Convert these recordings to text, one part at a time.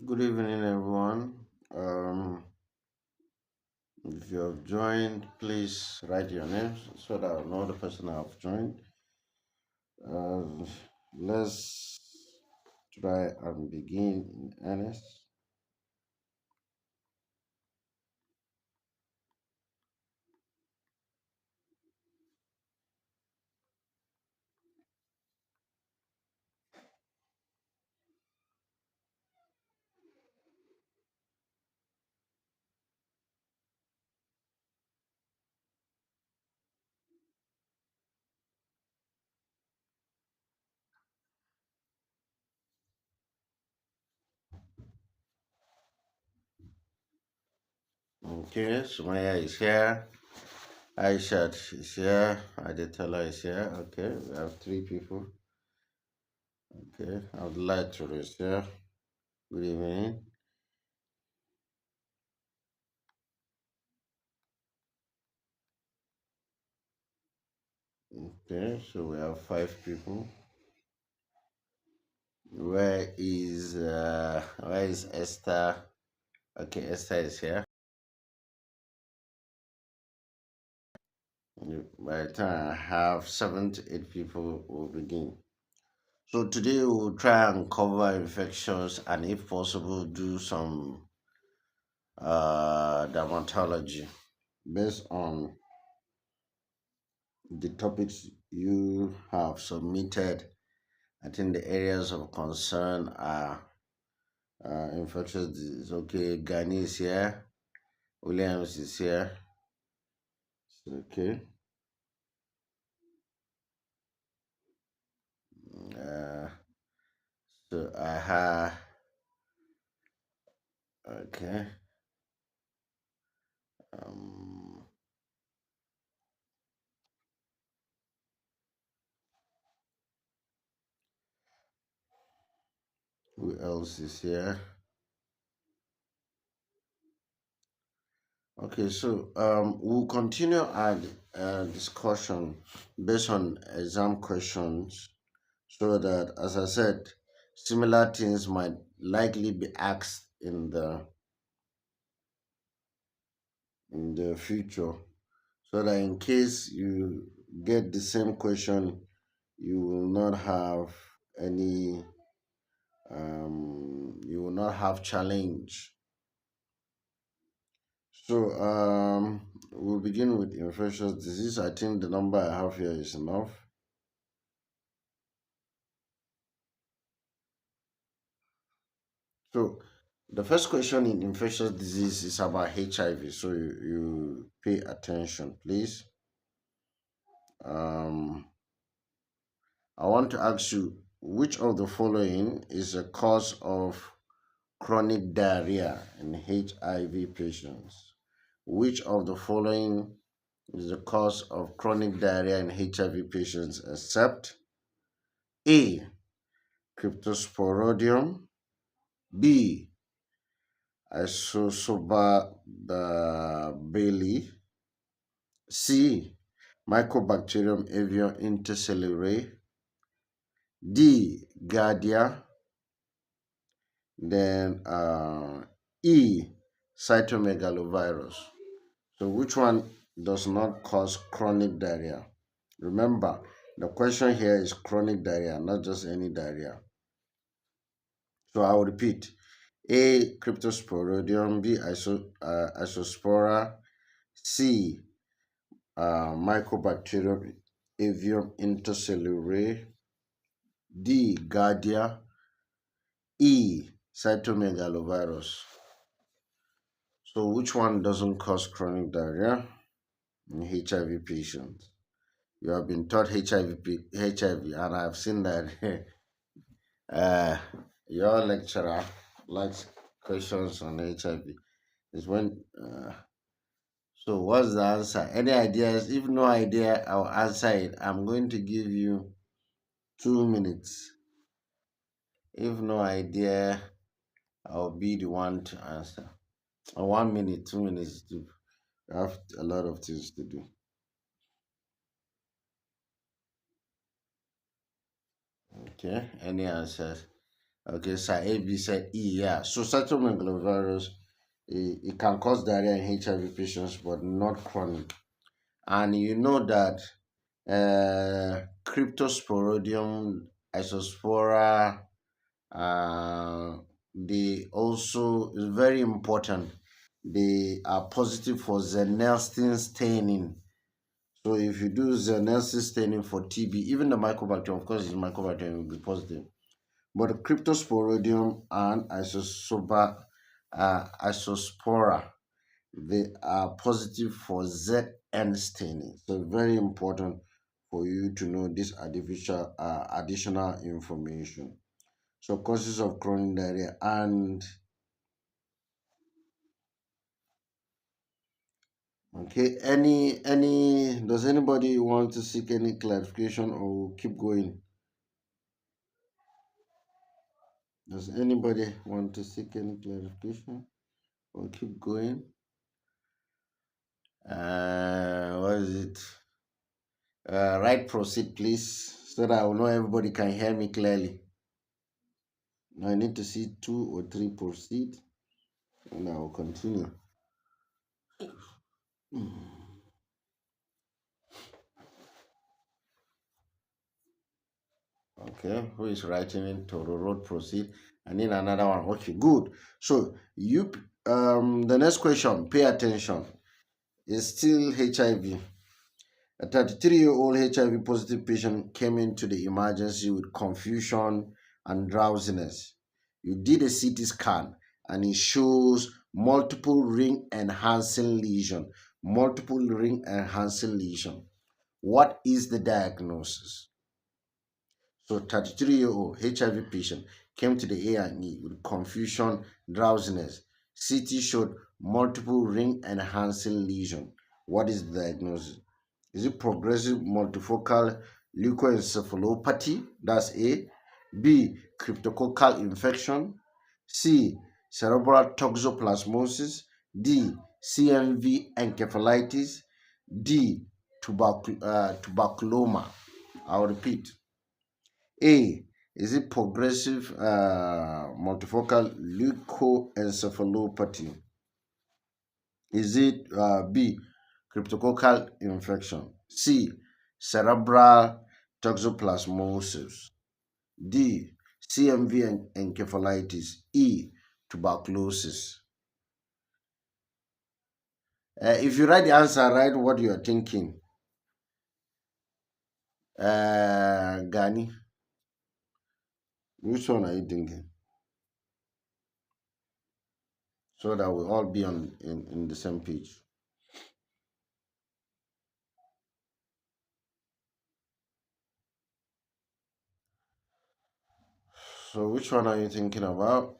Good evening, everyone. If you have joined, please write your names so that I'll know the person I've joined. Uh, let's try and begin in earnest. Okay, Sumaya is here. Aishat is here. Adetala is here. Okay, we have three people. Okay, I would like to raise here. Good evening. Okay, so we have five people. Where is Esther? Okay, Esther is here. By the time I have 7 to 8 people, will begin. So today we'll try and cover infections and, if possible, do some dermatology based on the topics you have submitted. I think the areas of concern are infectious disease. Okay, Gani is here. Williams is here. Okay. Uh, so I have. Okay. Um, who else is here? Okay, so we'll continue our discussion based on exam questions, so that, as I said, similar things might likely be asked in the future, so that in case you get the same question, you will not have any you will not have challenge. So we'll begin with infectious disease. I think the number I have here is enough. So the first question in infectious disease is about HIV. So you pay attention, please. Um, I want to ask you, which of the following is a cause of chronic diarrhea in HIV patients? Which of the following is the cause of chronic diarrhea in HIV patients, except A. Cryptosporidium, B. Isosobacter C. Mycobacterium avium intercellulae, D. Giardia, then E. Cytomegalovirus. So which one does not cause chronic diarrhea? Remember, the question here is chronic diarrhea, not just any diarrhea. So I will repeat. A. Cryptosporidium, B. Isospora, C. Mycobacterium avium intercellulae, D. Giardia, E. Cytomegalovirus. So which one doesn't cause chronic diarrhea in HIV patients? You have been taught HIV, and I've seen that uh, your lecturer likes questions on HIV. Is when so what's the answer? Any ideas? If no idea, I'll answer it. I'm going to give you 2 minutes. If no idea, I'll be the one to answer. 1 minute, 2 minutes. I have a lot of things to do. Okay. Any answers? Okay, so A, B said E, yeah. So cytomegalovirus, it can cause diarrhea in HIV patients, but not chronic. And you know that Cryptosporidium, Isospora, they also is very important. They are positive for Xenelstin staining. So if you do Xenelstin staining for TB, even the Mycobacterium, of course, it's Mycobacterium will be positive. But Cryptosporidium and Isospora, they are positive for ZN staining. So very important for you to know this additional information. So causes of chronic diarrhea and okay, any does anybody want to seek any clarification or we'll keep going? Does anybody want to seek any clarification or keep going? What is it? Right, proceed, please, so that I will know everybody can hear me clearly. Now I need to see 2 or 3 proceed, and I will continue. Okay, who is writing in Toro Road proceed? I need another one. Okay, good. So the next question, pay attention. Is still HIV. A 33-year-old HIV positive patient came into the emergency with confusion and drowsiness. You did a CT scan and it shows multiple ring enhancing lesion. Multiple ring enhancing lesion. What is the diagnosis? So 33-year-old HIV patient came to the A&E with confusion, drowsiness. CT showed multiple ring enhancing lesion. What is the diagnosis? Is it progressive multifocal leukoencephalopathy? That's A. B. Cryptococcal infection. C. Cerebral toxoplasmosis. D. CMV encephalitis. D. Tuberculoma. I'll repeat. A. Is it progressive multifocal leukoencephalopathy? Is it B. Cryptococcal infection? C. Cerebral toxoplasmosis? D. CMV encephalitis? E. Tuberculosis? If you write the answer, write what you are thinking. Gani, which one are you thinking? So that we all be in the same page. So which one are you thinking about?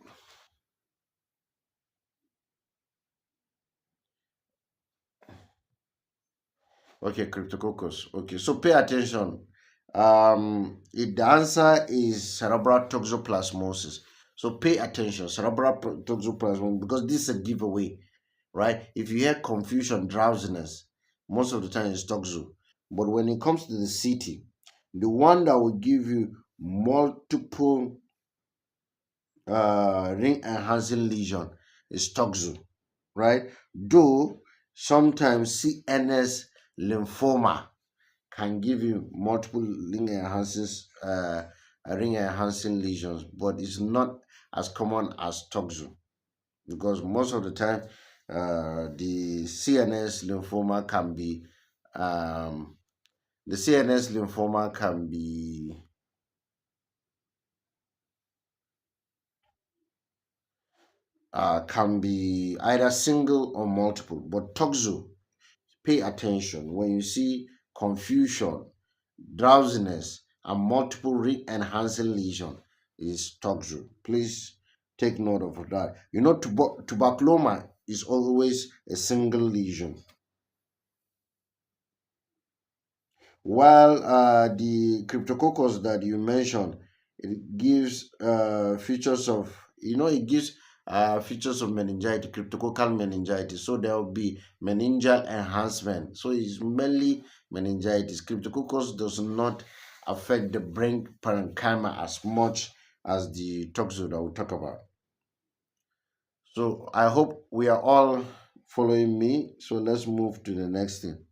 Okay, Cryptococcus. Okay, so pay attention. The answer is cerebral toxoplasmosis. So pay attention, cerebral toxoplasmosis, because this is a giveaway, right? If you hear confusion, drowsiness, most of the time it's toxo. But when it comes to the CT, the one that will give you multiple ring enhancing lesion is toxo, right? Though sometimes CNS lymphoma can give you multiple ring enhancing lesions, but it's not as common as toxo because most of the time the CNS lymphoma can be the CNS lymphoma can be either single or multiple, but toxo, pay attention when you see confusion, drowsiness, and multiple re-enhancing lesion is toxo. Please take note of that. You know, tuberculoma is always a single lesion. While the cryptococcus that you mentioned, it gives features of, it gives features of meningitis, cryptococcal meningitis. So there will be meningeal enhancement. So it's mainly meningitis. Cryptococcus does not affect the brain parenchyma as much as the toxo that we'll talk about. So I hope we are all following me. So let's move to the next thing.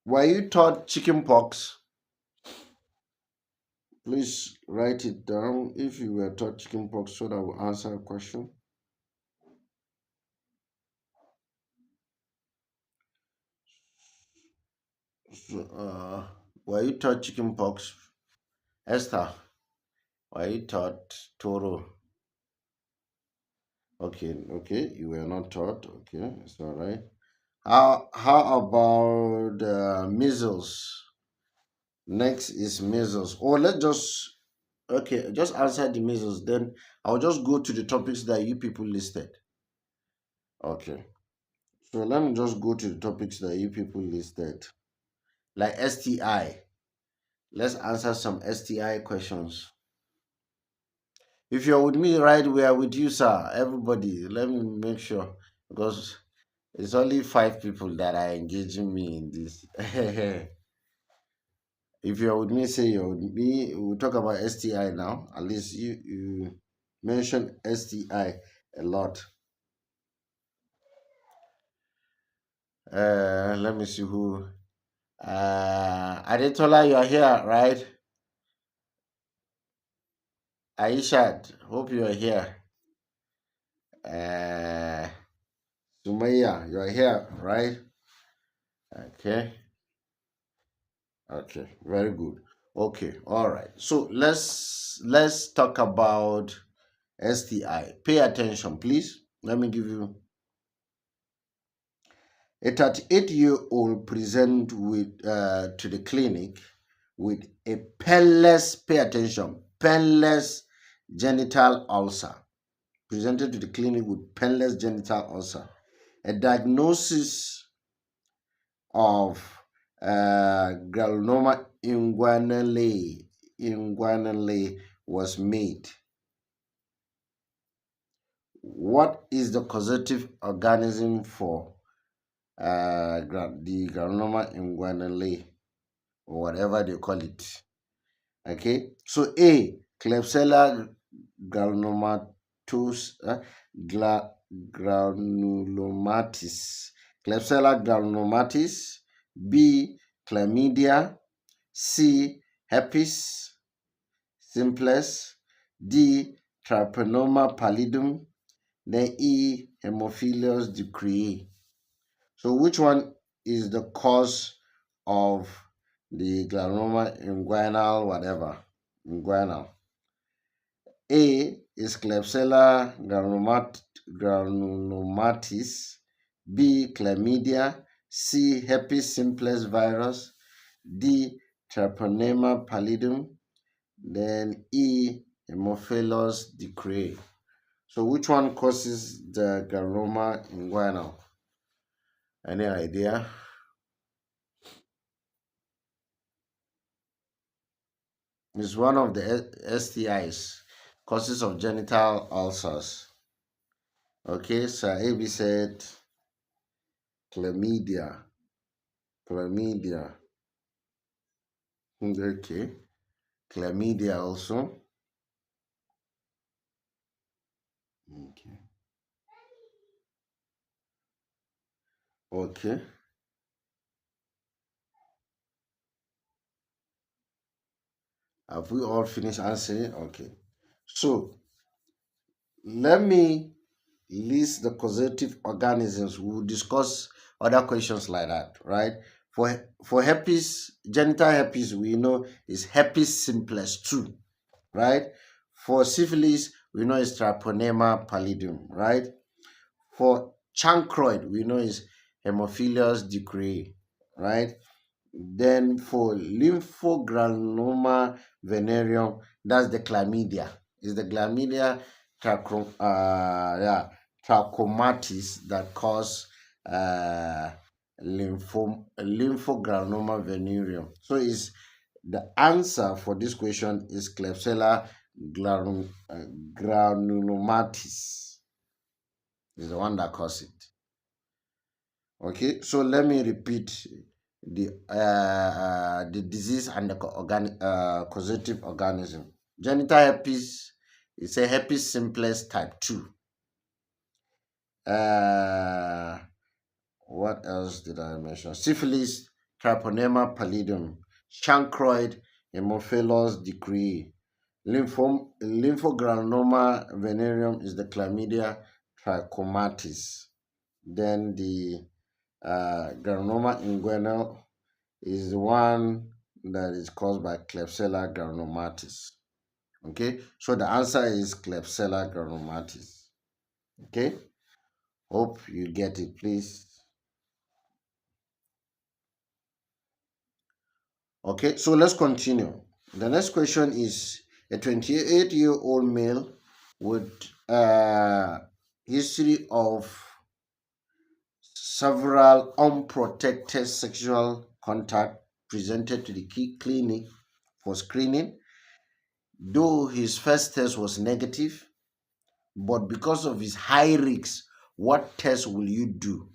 Were you taught chicken pox? Please write it down if you were taught chicken pox so that we'll answer a question. So, were you taught chicken pox? Esther, were you taught Toro? Okay, okay, you were not taught. Okay, it's all right. How about measles? Next is measles. Or let's just okay, just answer the measles. Then I'll just go to the topics that you people listed. Okay. So let me just go to the topics that you people listed. Like STI. Let's answer some STI questions. If you're with me, right, we are with you, sir. Everybody, let me make sure because it's only 5 people that are engaging me in this. If you're with me, say you're with me. We'll talk about STI now. At least you mentioned STI a lot. Let me see who. Adetola, you are here, right? Aishat, hope you are here. Uh, Sumaya, you are here, right? Okay. Okay, very good. Okay, all right. So let's talk about STI. Pay attention, please. Let me give you a 38-year-old present with to the clinic with a painless, pay attention, painless genital ulcer. Presented to the clinic with painless genital ulcer. A diagnosis of granuloma inguinale was made. What is the causative organism for the granuloma inguinale or whatever they call it? Okay, so A, Klebsiella granulomatis, granulomatis, Klebsiella granulomatis, B, chlamydia, C, herpes simplex, D, trypanoma pallidum, then E, Haemophilus ducreae. So which one is the cause of the granuloma inguinal whatever? Inguinal. A is Klebsiella granulomatis, B chlamydia, C herpes simplex virus, D Treponema pallidum, then E Haemophilus ducreae. So which one causes the granuloma inguinal? Any idea? It's one of the STIs, causes of genital ulcers. Okay, Sir AB said chlamydia. Chlamydia. Okay. Chlamydia also. Okay. Okay. Have we all finished answering? Okay. So let me list the causative organisms. We'll discuss other questions like that, right? For herpes, genital herpes, we know is herpes simplex 2, right? For syphilis, we know is Treponema pallidum, right? For chancroid, we know is Haemophilus ducreae, right? Then for lymphogranuloma venereum, that's the chlamydia. Is the chlamydia trachomatis that cause lymphogranuloma venereum. So is the answer for this question is Klebsiella granulomatis. Is the one that causes it. Okay, so let me repeat the disease and the causative organism. Genital herpes is a herpes simplex type 2. Uh, what else did I mention? Syphilis, Treponema pallidum, chancroid, Haemophilus decree. Lymphogranuloma venereum is the Chlamydia trachomatis. Then the granuloma inguinal is the one that is caused by Klebsiella granulomatis. Okay, so the answer is Klebsiella granulomatis. Okay, hope you get it, please. Okay, so let's continue. The next question is a 28-year-old male with history of several unprotected sexual contact presented to the clinic for screening. Though his first test was negative, but because of his high risks, what test will you do?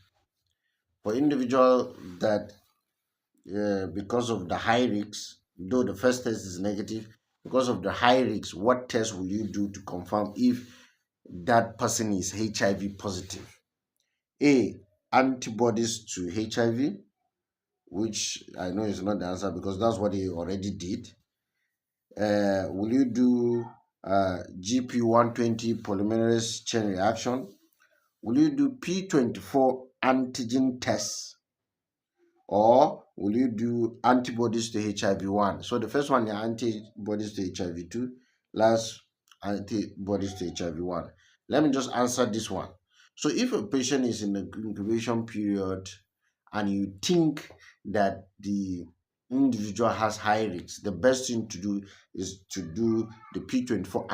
For individual that because of the high risks, though the first test is negative, because of the high risks, what test will you do to confirm if that person is HIV positive? A, antibodies to HIV, which I know is not the answer because that's what he already did. Will you do GP120 polymerase chain reaction? Will you do P24 antigen tests? Or will you do antibodies to HIV-1? So the first one is antibodies to HIV-2, last antibodies to HIV-1. Let me just answer this one. So if a patient is in the incubation period and you think that the individual has high risks, the best thing to do is to do the P24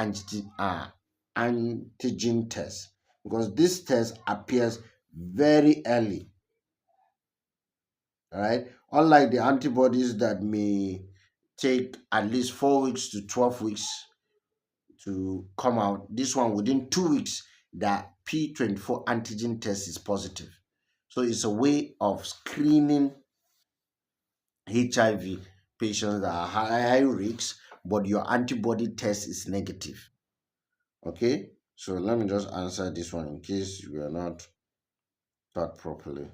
antigen test, because this test appears very early. All right, unlike the antibodies that may take at least 4 weeks to 12 weeks to come out, this one within 2 weeks the P24 antigen test is positive. So it's a way of screening HIV patients that are high risk, but your antibody test is negative. Okay, so let me just answer this one in case you are not taught properly.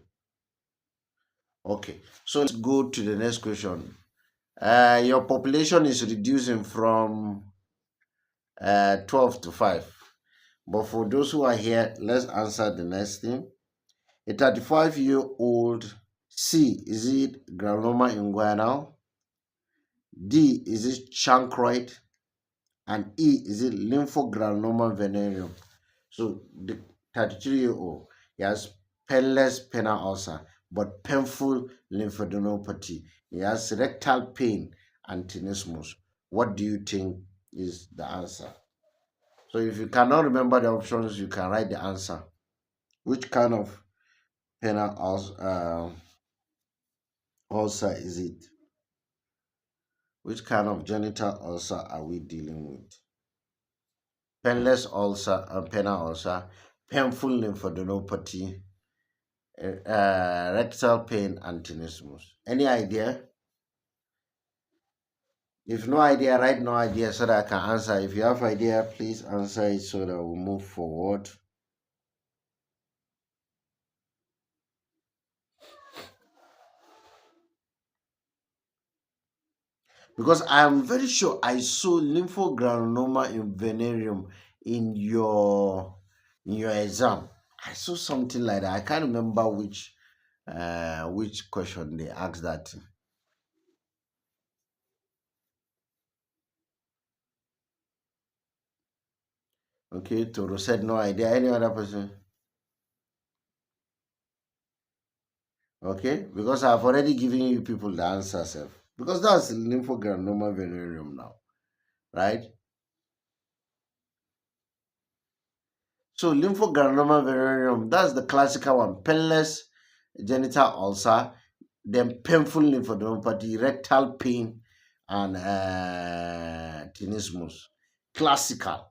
Okay, so let's go to the next question. Your population is reducing from 12 to 5. But for those who are here, let's answer the next thing. A 35-year-old, C, is it granuloma inguinal? D, is it chancroid? And E, is it lymphogranuloma venereum? So the 33-year-old, he has painless penile ulcer, but painful lymphadenopathy. He has rectal pain and tenesmus. What do you think is the answer? So if you cannot remember the options, you can write the answer. Which kind of penile ulcer is it? Which kind of genital ulcer are we dealing with? Painless ulcer and penile ulcer, painful lymphadenopathy, rectal pain, and tenesmus. Any idea? If no idea, write no idea so that I can answer. If you have idea, please answer it so that we'll move forward. Because I am very sure I saw lymphogranuloma in venereum in your exam. I saw something like that. I can't remember which question they asked that. Okay, Toro said no idea. Any other person? Okay, because I've already given you people the answer, self. Because that's lymphogranuloma venereum now, right? So lymphogranuloma venereum, that's the classical one. Painless genital ulcer, then painful lymphadenopathy, rectal pain, and tenesmus. Classical.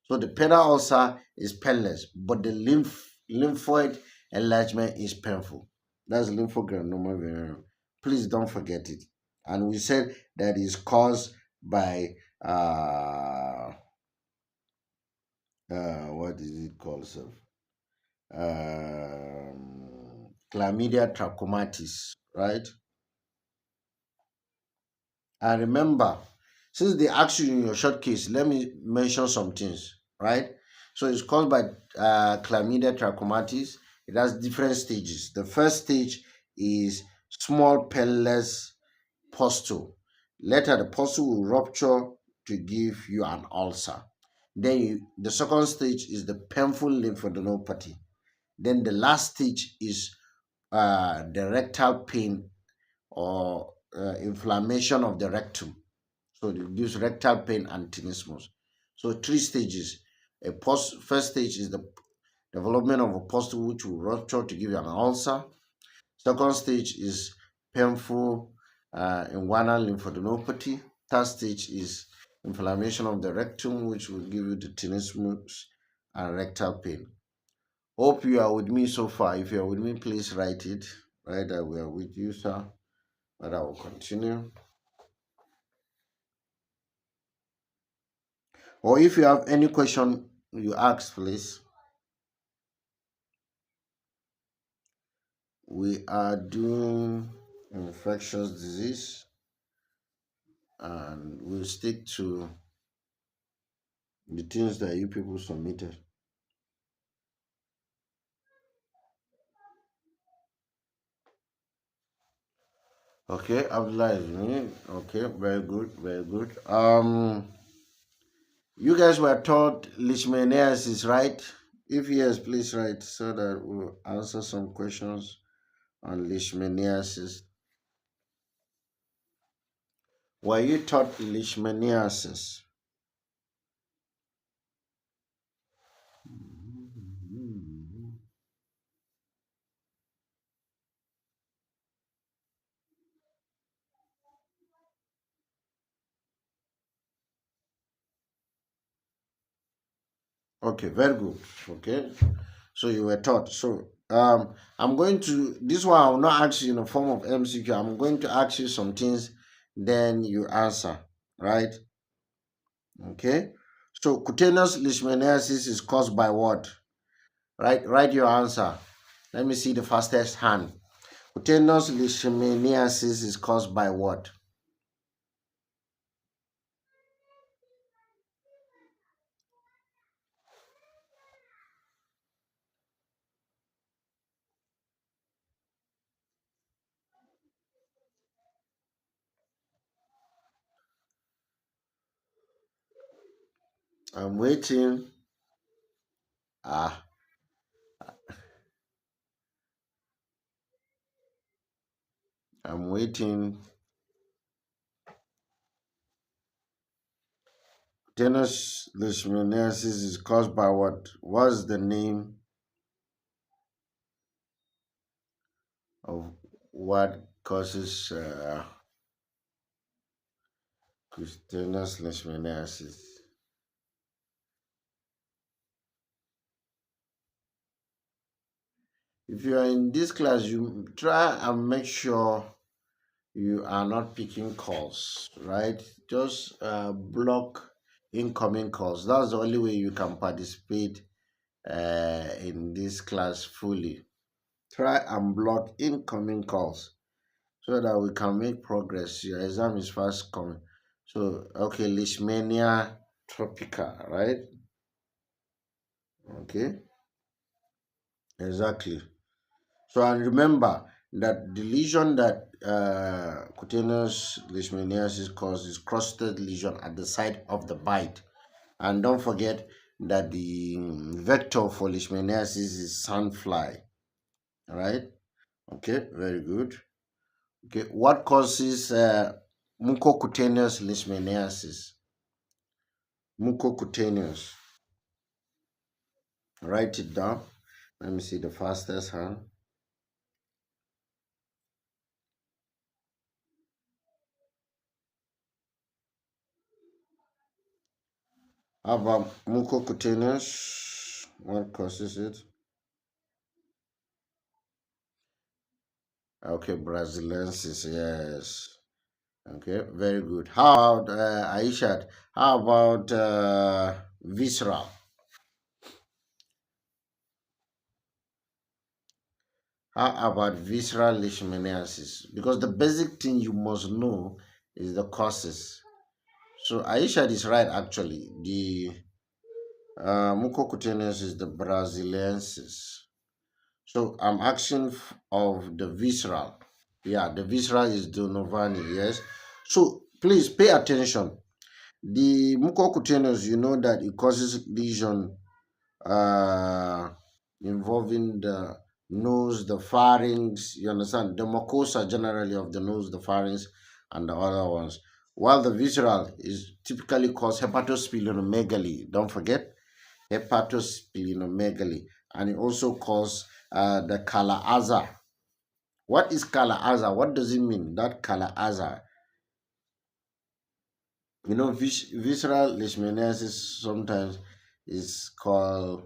So the penile ulcer is painless, but the lymphoid enlargement is painful. That's lymphogranuloma venereum. Please don't forget it. And we said that is caused by uh, what is it called, sir? Chlamydia trachomatis, right? And remember, since they asked you in your short case, let me mention some things, right? So it's caused by chlamydia trachomatis. It has different stages. The first stage is small pellets pustule. Later, the pustule will rupture to give you an ulcer. Then the second stage is the painful lymphadenopathy. Then the last stage is the rectal pain or inflammation of the rectum. So it gives rectal pain and tenesmus. So three stages. First stage is the development of a pustule which will rupture to give you an ulcer. Second stage is painful inguinal lymphadenopathy. Third stage is inflammation of the rectum, which will give you the tenesmus and rectal pain. Hope you are with me so far. If you are with me, please write it. Right, that we are with you, sir. But I will continue. Or if you have any question, you ask, please. We are doing infectious disease, and we'll stick to the things that you people submitted. Okay, Abdullah is me. Okay, very good, very good. You guys were taught leishmaniasis, right? If yes, please write so that we'll answer some questions on leishmaniasis. Were you taught leishmaniasis? Okay, very good. Okay, so you were taught. So I'm going to this one. I will not ask you in the form of MCQ. I'm going to ask you some things, then you answer. Right? Okay. So cutaneous leishmaniasis is caused by what? Right. Write your answer. Let me see the fastest hand. Cutaneous leishmaniasis is caused by what? I'm waiting. Ah, I'm waiting. Cutaneous leishmaniasis is caused by what? What's the name of what causes cutaneous leishmaniasis? If you are in this class, you try and make sure you are not picking calls, right? Just block incoming calls. That's the only way you can participate in this class fully. Try and block incoming calls so that we can make progress. Your exam is fast coming. So, okay, Leishmania tropica, right? Okay, exactly. So, and remember that the lesion that cutaneous leishmaniasis causes is crusted lesion at the site of the bite. And don't forget that the vector for leishmaniasis is sandfly, all right? Okay, very good. Okay, what causes mucocutaneous leishmaniasis? Mucocutaneous. Write it down. Let me see the fastest hand. How about mucocutaneous? What causes it? Okay, Braziliensis, yes. Okay, very good. How about Aishat? How about visceral? How about visceral leishmaniasis? Because the basic thing you must know is the causes. So Aishat is right actually. The mucocutaneous is the Braziliensis. So I'm asking of the visceral. Yeah, the visceral is the Novani, yes. So please pay attention. The mucocutaneous, you know that it causes lesion uh, involving the nose, the pharynx, you understand? The mucosa generally of the nose, the pharynx, and the other ones. While the visceral is typically caused hepatosplenomegaly. Don't forget hepatosplenomegaly. And it also causes the Kala-Azar. What is Kala-Azar? What does it mean? That Kala-Azar. You know, visceral leishmaniasis sometimes is called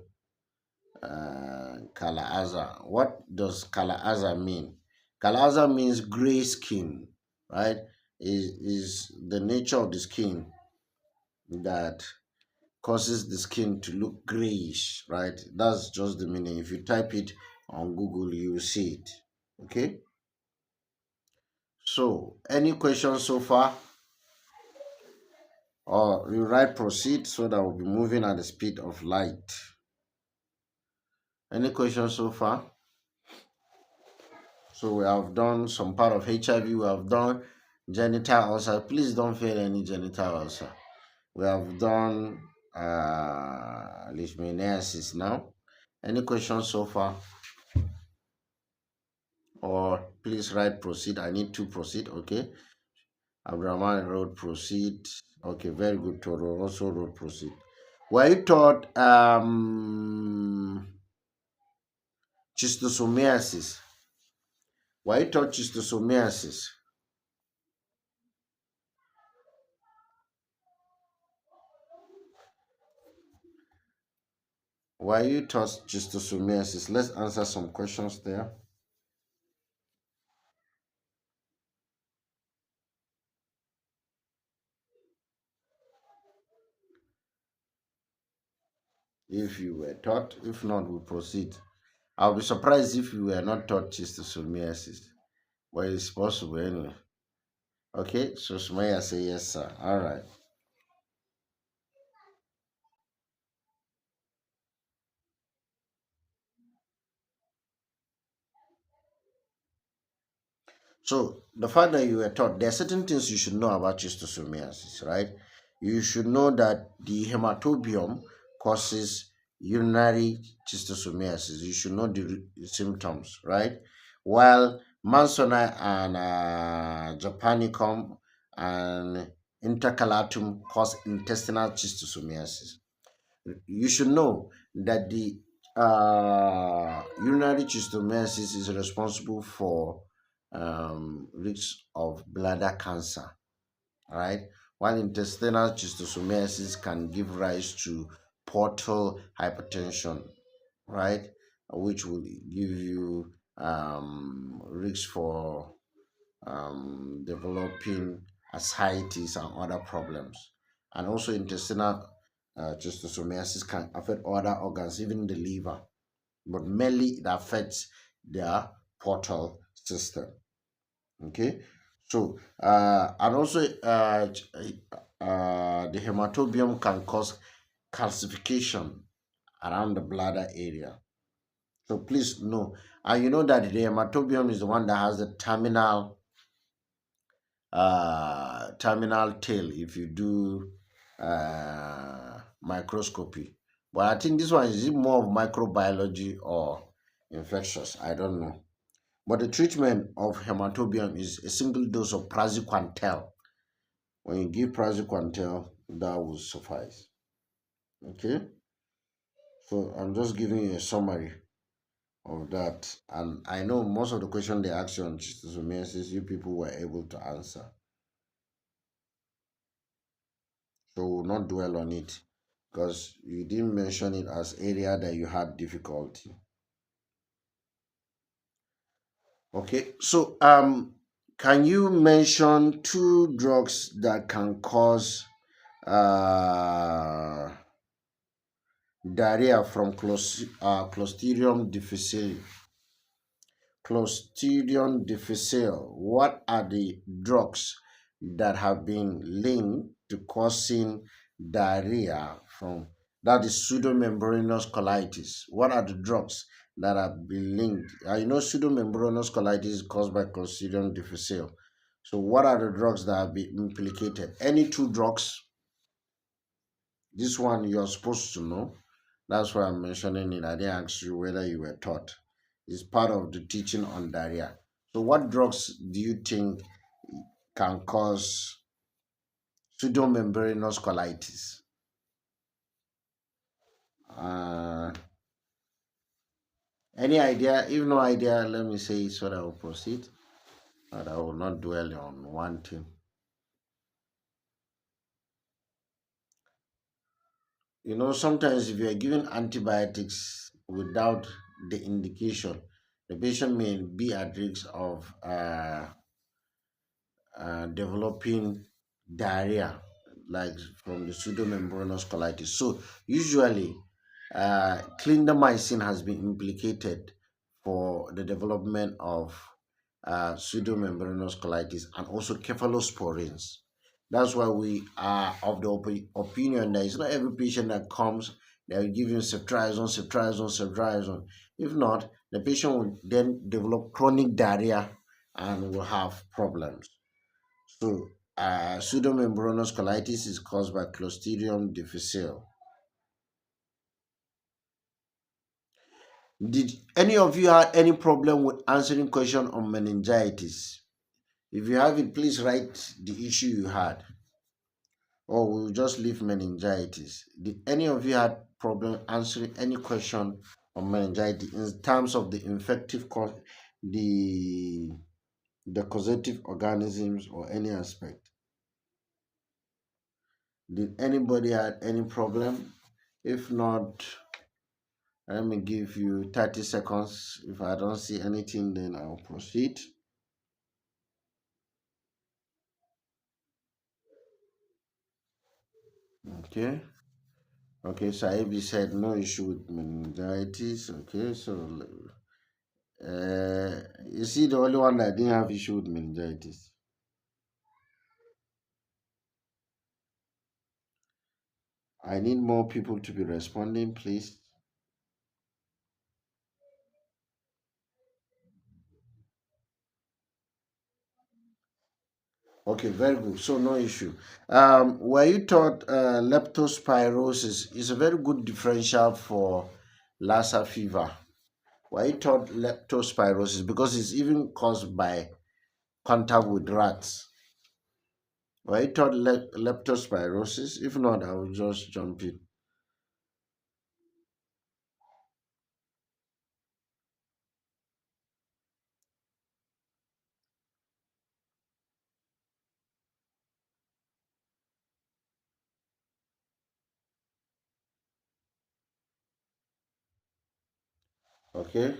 Kala-Azar. What does Kala-Azar mean? Kala-Azar means gray skin, right? Is the nature of the skin that causes the skin to look grayish, right? That's just the meaning. If you type it on Google, you will see it. Okay. So, any questions so far? Or you write proceed so that we'll be moving at the speed of light. Any questions so far? So we have done some part of HIV. We have done genital ulcer. Please don't fail any genital ulcer. We have done leishmaniasis now. Any questions so far? Or please write proceed. I need to proceed. Okay. Abraham wrote proceed. Okay, very good. Toro also wrote proceed. Were you taught schistosomiasis? Were you taught schistosomiasis? Why you taught schistosomiasis? Let's answer some questions there. If you were taught, if not, we'll proceed. I'll be surprised if you were not taught schistosomiasis. Well, it's possible anyway. Okay, so Sumaya say yes, sir. All right. So the fact that you were taught, there are certain things you should know about schistosomiasis, right? You should know that the hematobium causes urinary schistosomiasis. You should know the symptoms, right? While Mansoni and Japanicum and intercalatum cause intestinal schistosomiasis. You should know that the urinary schistosomiasis is responsible for risk of bladder cancer, right? While intestinal schistosomiasis can give rise to portal hypertension, right? Which will give you risk for developing ascites and other problems. And also intestinal schistosomiasis can affect other organs, even the liver, but mainly it affects their portal system. Okay, so and also the hematobium can cause calcification around the bladder area. So please know, and you know that the hematobium is the one that has the terminal tail if you do microscopy. But I think this one is it more of microbiology or infectious? I don't know. But the treatment of hematobium is a single dose of praziquantel. When you give praziquantel, that will suffice. Okay, so I'm just giving you a summary of that, and I know most of the questions they asked you on schistosomiasis, you people were able to answer. So we'll not dwell on it because you didn't mention it as area that you had difficulty. Okay, so Can you mention two drugs that can cause uh, diarrhea from Clostridium difficile? Clostridium difficile. What are the drugs that have been linked to causing diarrhea from that is pseudomembranous colitis? What are the drugs that have been linked? I know pseudomembranous colitis is caused by Clostridium difficile. So, what are the drugs that have been implicated? Any two drugs? This one you're supposed to know. That's why I'm mentioning it. I didn't ask you whether you were taught. It's part of the teaching on diarrhea. So, what drugs do you think can cause pseudomembranous colitis? Uh, any idea? If no idea, let me say so that I will proceed. But I will not dwell on one thing. Sometimes if you are given antibiotics without the indication, the patient may be at risk of developing diarrhea, like from the pseudomembranous colitis. So usually, clindamycin has been implicated for the development of pseudomembranous colitis and also cephalosporins. That's why we are of the opinion that it's not every patient that comes that will give you ceftriaxone, ceftriaxone, ceftriaxone. If not, the patient will then develop chronic diarrhea and will have problems. So, pseudomembranous colitis is caused by Clostridium difficile. Did any of you have any problem with answering question on meningitis? If you have it, please write the issue you had, or we'll just leave meningitis. Did any of you had problem answering any question on meningitis in terms of the infective cause, the the causative organisms, or any aspect? Did anybody had any problem? If not, let me give you 30 seconds. If I don't see anything, then I'll proceed. Okay. Okay, Saibi said no issue with meningitis. Okay, so is he the only one that didn't have issue with meningitis? I need more people to be responding, please. Okay, very good. So no issue. Were you taught leptospirosis is a very good differential for Lassa fever? Were you taught leptospirosis because it's even caused by contact with rats? Were you taught leptospirosis? If not, I will just jump in. Okay.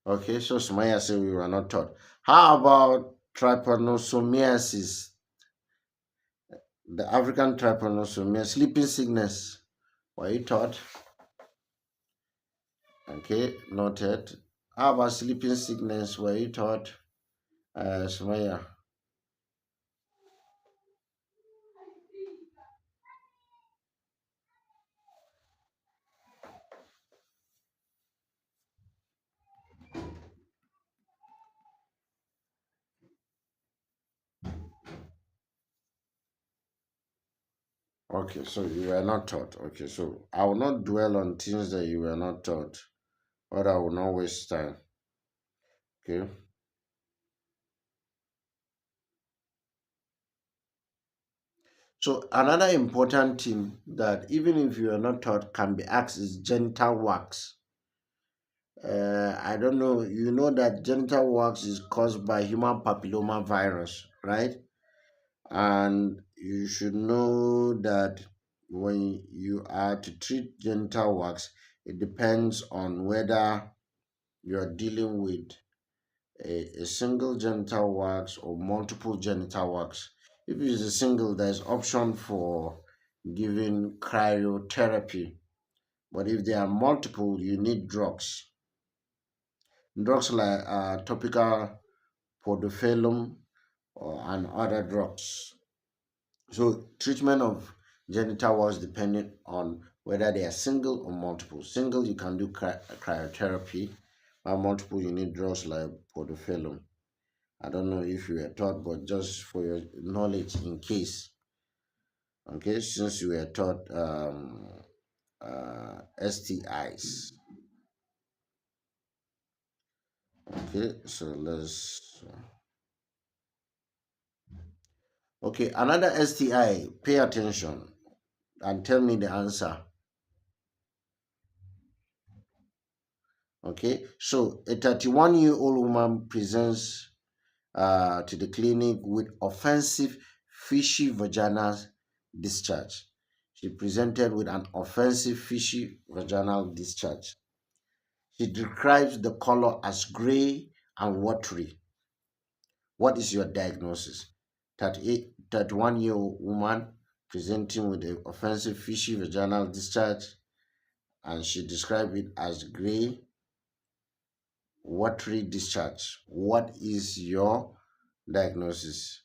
Okay. So Sumaya said we were not taught. How about trypanosomiasis? The African trypanosomiasis, sleeping sickness. Were you taught? Okay, noted. How about sleeping sickness? Were you taught? Sumaya. Okay, so you were not taught. Okay, so I will not dwell on things that you were not taught, or I will not waste time. Okay. So another important thing that even if you are not taught can be asked is genital wax. I don't know. You know that genital wax is caused by human papilloma virus, right? And you should know that when you are to treat genital wax, it depends on whether you're dealing with a single genital wax or multiple genital wax. If it is a single, there's option for giving cryotherapy. But if there are multiple, you need drugs. Drugs like topical podophyllum and other drugs. So treatment of genital warts depending on whether they are single or multiple. Single, you can do cryotherapy, while multiple, you need drugs like podophyllum. I don't know if you were taught, but just for your knowledge in case, okay, since you were taught STIs. Okay, so let's. Okay, another STI, pay attention and tell me the answer. Okay, so a 31-year-old woman presents to the clinic with offensive fishy vaginal discharge. She presented with an offensive fishy vaginal discharge. She describes the color as gray and watery. What is your diagnosis? 31-year-old woman presenting with an offensive fishy vaginal discharge, and she described it as gray, watery discharge. What is your diagnosis?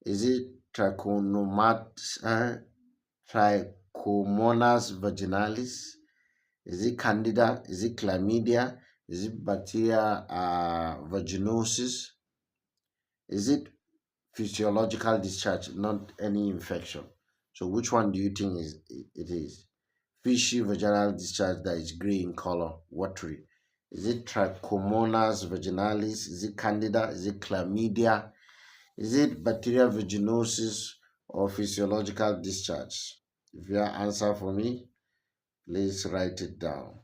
Is it Trichomonas vaginalis? Is it Candida? Is it Chlamydia? Is it bacteria vaginosis? Is it physiological discharge, not any infection? So which one do you think it is? Fishy vaginal discharge that is gray in color, watery. Is it Trichomonas vaginalis? Is it Candida? Is it Chlamydia? Is it bacterial vaginosis or physiological discharge? If you have answer for me, please write it down.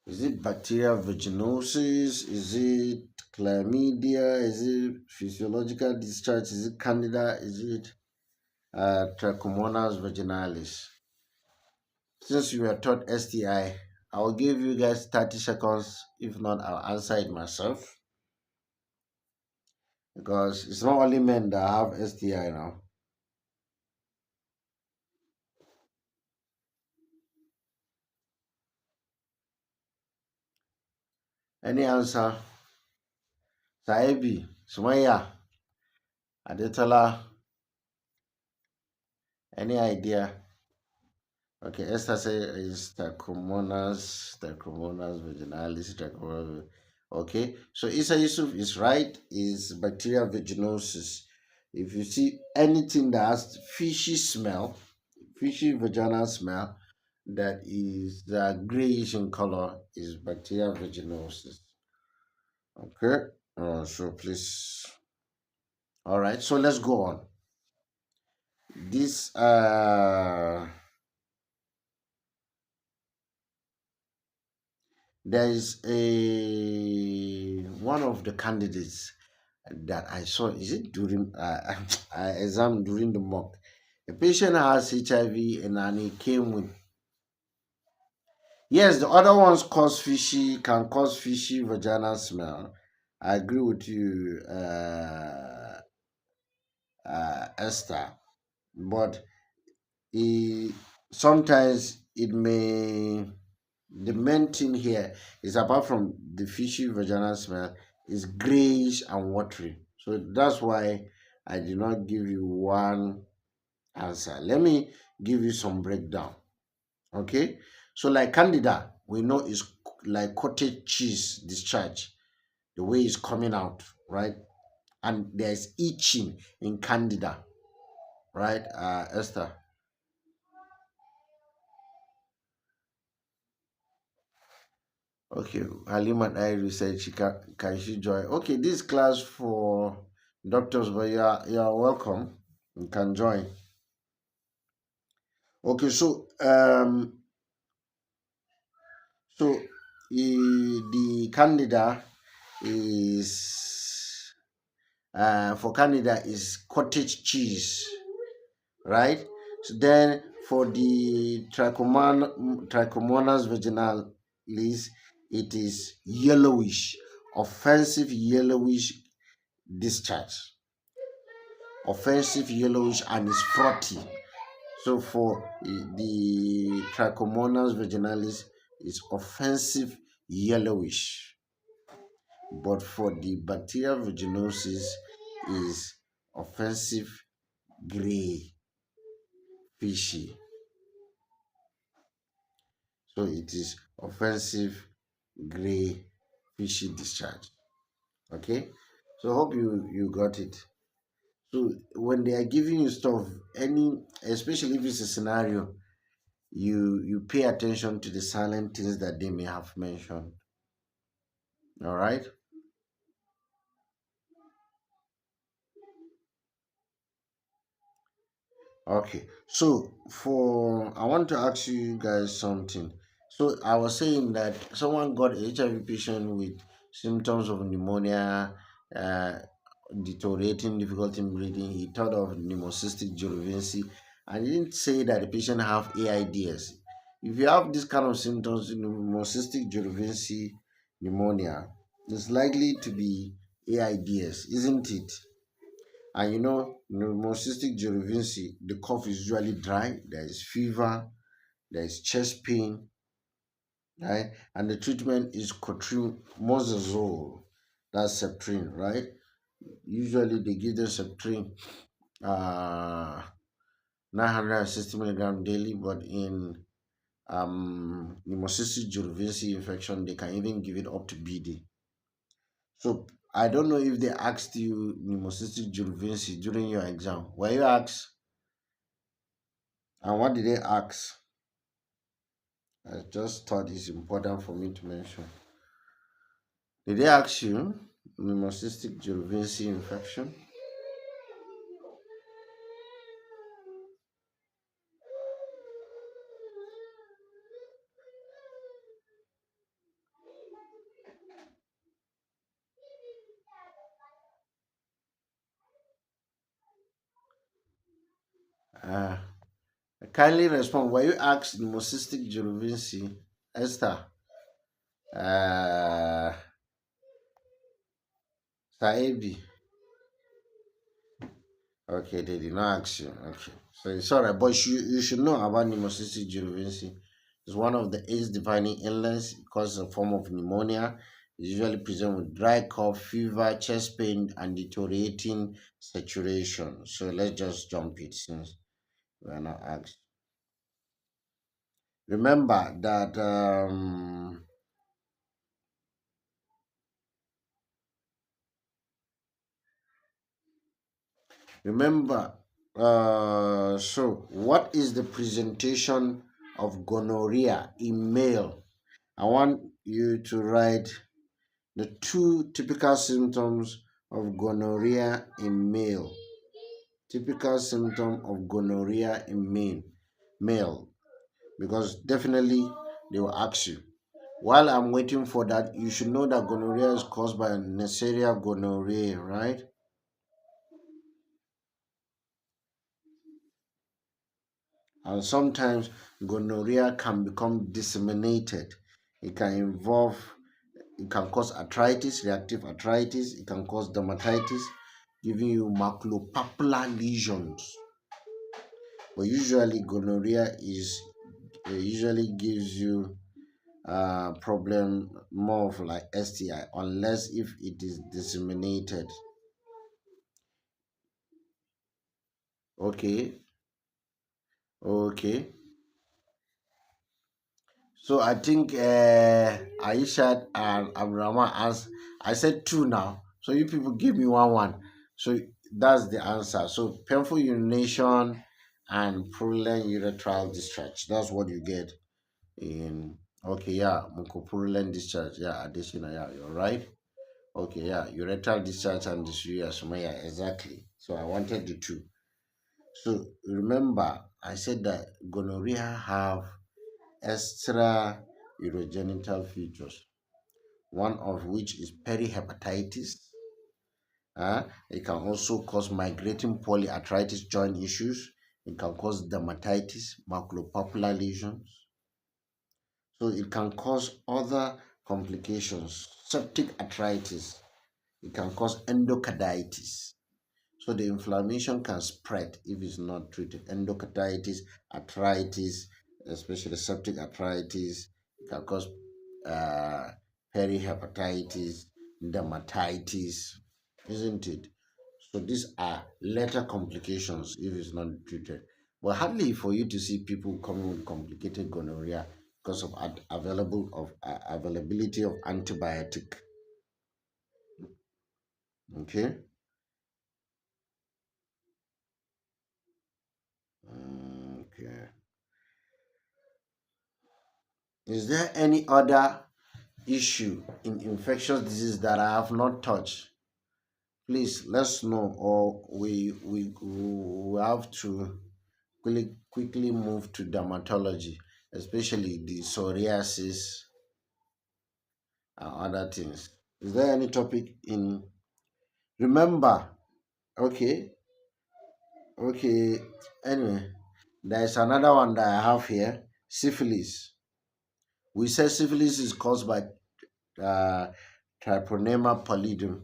Is it bacterial vaginosis? Is it chlamydia? Is it physiological discharge? Is it candida? Is it trichomonas vaginalis? Since you were taught STI, I will give you guys 30 seconds. If not, I'll answer it myself. Because it's not only men that have STI now. Any answer? Saebi, Sumaya, Adetola, any idea? Okay, Esther say is Trichomonas vaginalis, Trichomonas. Okay, so Isa Yusuf is right, is bacterial vaginosis. If you see anything that has fishy smell, fishy vaginal smell, that is grayish in color, is bacterial vaginosis. Okay, so please. All right, so let's go on. This there is a one of the candidates that I saw. Is it during exam during the mock? A patient has HIV and he came with. Yes, the other ones can cause fishy vaginal smell. I agree with you, Esther. But he, sometimes it may the main thing here is apart from the fishy vaginal smell is grayish and watery. So that's why I did not give you one answer. Let me give you some breakdown. Okay, so like candida, we know is like cottage cheese discharge, the way it's coming out, right? And there's itching in candida, right, Esther? Okay, Halima Diary said can she join? Okay, this class for doctors, but you are welcome. You can join. Okay, so the candida is For Canada is cottage cheese, right? So then for the Trichomonas vaginalis, it is yellowish, offensive yellowish discharge, offensive yellowish, and is frothy. So for the Trichomonas vaginalis, is offensive yellowish, but for the bacterial vaginosis is offensive gray, fishy. So it is offensive gray, fishy discharge. Okay, so hope you got it. So when they are giving you stuff, any, especially if it's a scenario, you pay attention to the silent things that they may have mentioned. All right. Okay, so for I want to ask you guys something. So I was saying that someone got a HIV patient with symptoms of pneumonia, uh, deteriorating difficulty in breathing. He thought of pneumocystic jirovecii, and he didn't say that the patient have AIDS. If you have this kind of symptoms, pneumocystic jirovecii pneumonia, it's likely to be AIDS, isn't it? And pneumocystic jirovecii, the cough is usually dry, there is fever, there is chest pain, right? And the treatment is cotrimazole, that's Septrin, right? Usually they give them Septrin, uh, 960 milligram daily, but in pneumocystic jirovecii infection, they can even give it up to BD. So I don't know if they asked you pneumocystic jirovecii during your exam. Were you asked? And what did they ask? I just thought it's important for me to mention. Did they ask you pneumocystic jirovecii infection? Uh, Kindly respond. Were you asked pneumocystic jirovecii, Esther? Uh, Saebi. Okay, they did not ask you. Okay, so it's alright, but you should know about pneumocystic jirovecii. It's one of the AIDS-defining illness. It causes a form of pneumonia. It's usually present with dry cough, fever, chest pain, and deteriorating saturation. So let's just jump it since we are not asked. Remember that. Remember. So what is the presentation of gonorrhea in male? I want you to write the two typical symptoms of gonorrhea in male. Typical symptom of gonorrhea in male, because definitely they will ask you. While I'm waiting for that, you should know that gonorrhea is caused by Neisseria gonorrhoeae, right? And sometimes gonorrhea can become disseminated. It can involve, it can cause arthritis, reactive arthritis, it can cause dermatitis, giving you maculopapular lesions. But usually gonorrhea is usually gives you problem more of like STI, unless if it is disseminated. Okay, okay. So I think Aisha and Abraham as I said two now. So you people give me one. So that's the answer. So painful urination and purulent urethral discharge. That's what you get in. Okay, yeah, mucopurulent discharge. Yeah, additional. Yeah, you're right. Okay, yeah, urethral discharge and dysuria. Yeah, exactly. So I wanted the two. So remember, I said that gonorrhea have extra urogenital features, one of which is perihepatitis, It can also cause migrating polyarthritis joint issues. It can cause dermatitis, maculopapular lesions. So it can cause other complications, septic arthritis. It can cause endocarditis. So the inflammation can spread if it's not treated. Endocarditis, arthritis, especially septic arthritis, it can cause uh, perihepatitis, dermatitis, isn't it? So these are later complications if it's not treated. But hardly for you to see people coming with complicated gonorrhea because of availability of antibiotic. Okay. Okay. Is there any other issue in infectious disease that I have not touched? Please let's know, or we have to quickly move to dermatology, especially the psoriasis and other things. Is there any topic in? Remember, okay, okay. Anyway, there is another one that I have here: syphilis. We say syphilis is caused by uh, Treponema pallidum.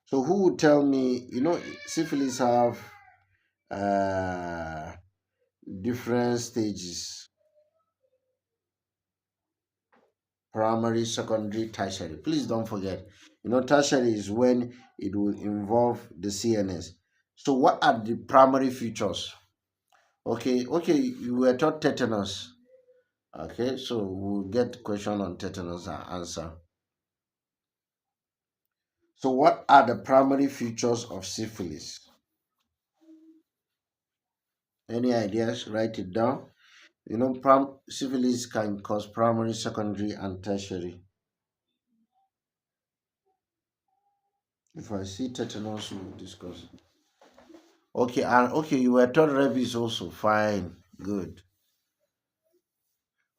So who would tell me, syphilis have uh, different stages, primary, secondary, tertiary. Please don't forget, tertiary is when it will involve the CNS. So what are the primary features? Okay, you were taught tetanus. Okay, so we'll get question on tetanus and answer. So what are the primary features of syphilis? Any ideas? Write it down. Syphilis can cause primary, secondary, and tertiary. If I see tetanus, we'll discuss it. Okay, and okay, you were taught rabies also. Fine, good.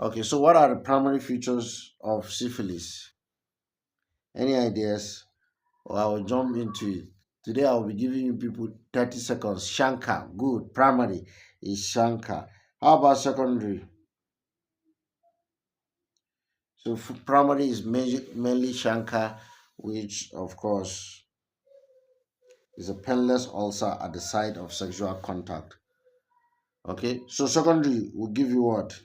Okay, so what are the primary features of syphilis? Any ideas? Or I will jump into it. Today I will be giving you people 30 seconds. Shankar, good. Primary is Shankar. How about secondary? So primary is mainly Shankar, which of course is a painless ulcer at the site of sexual contact. Okay, so secondary will give you what?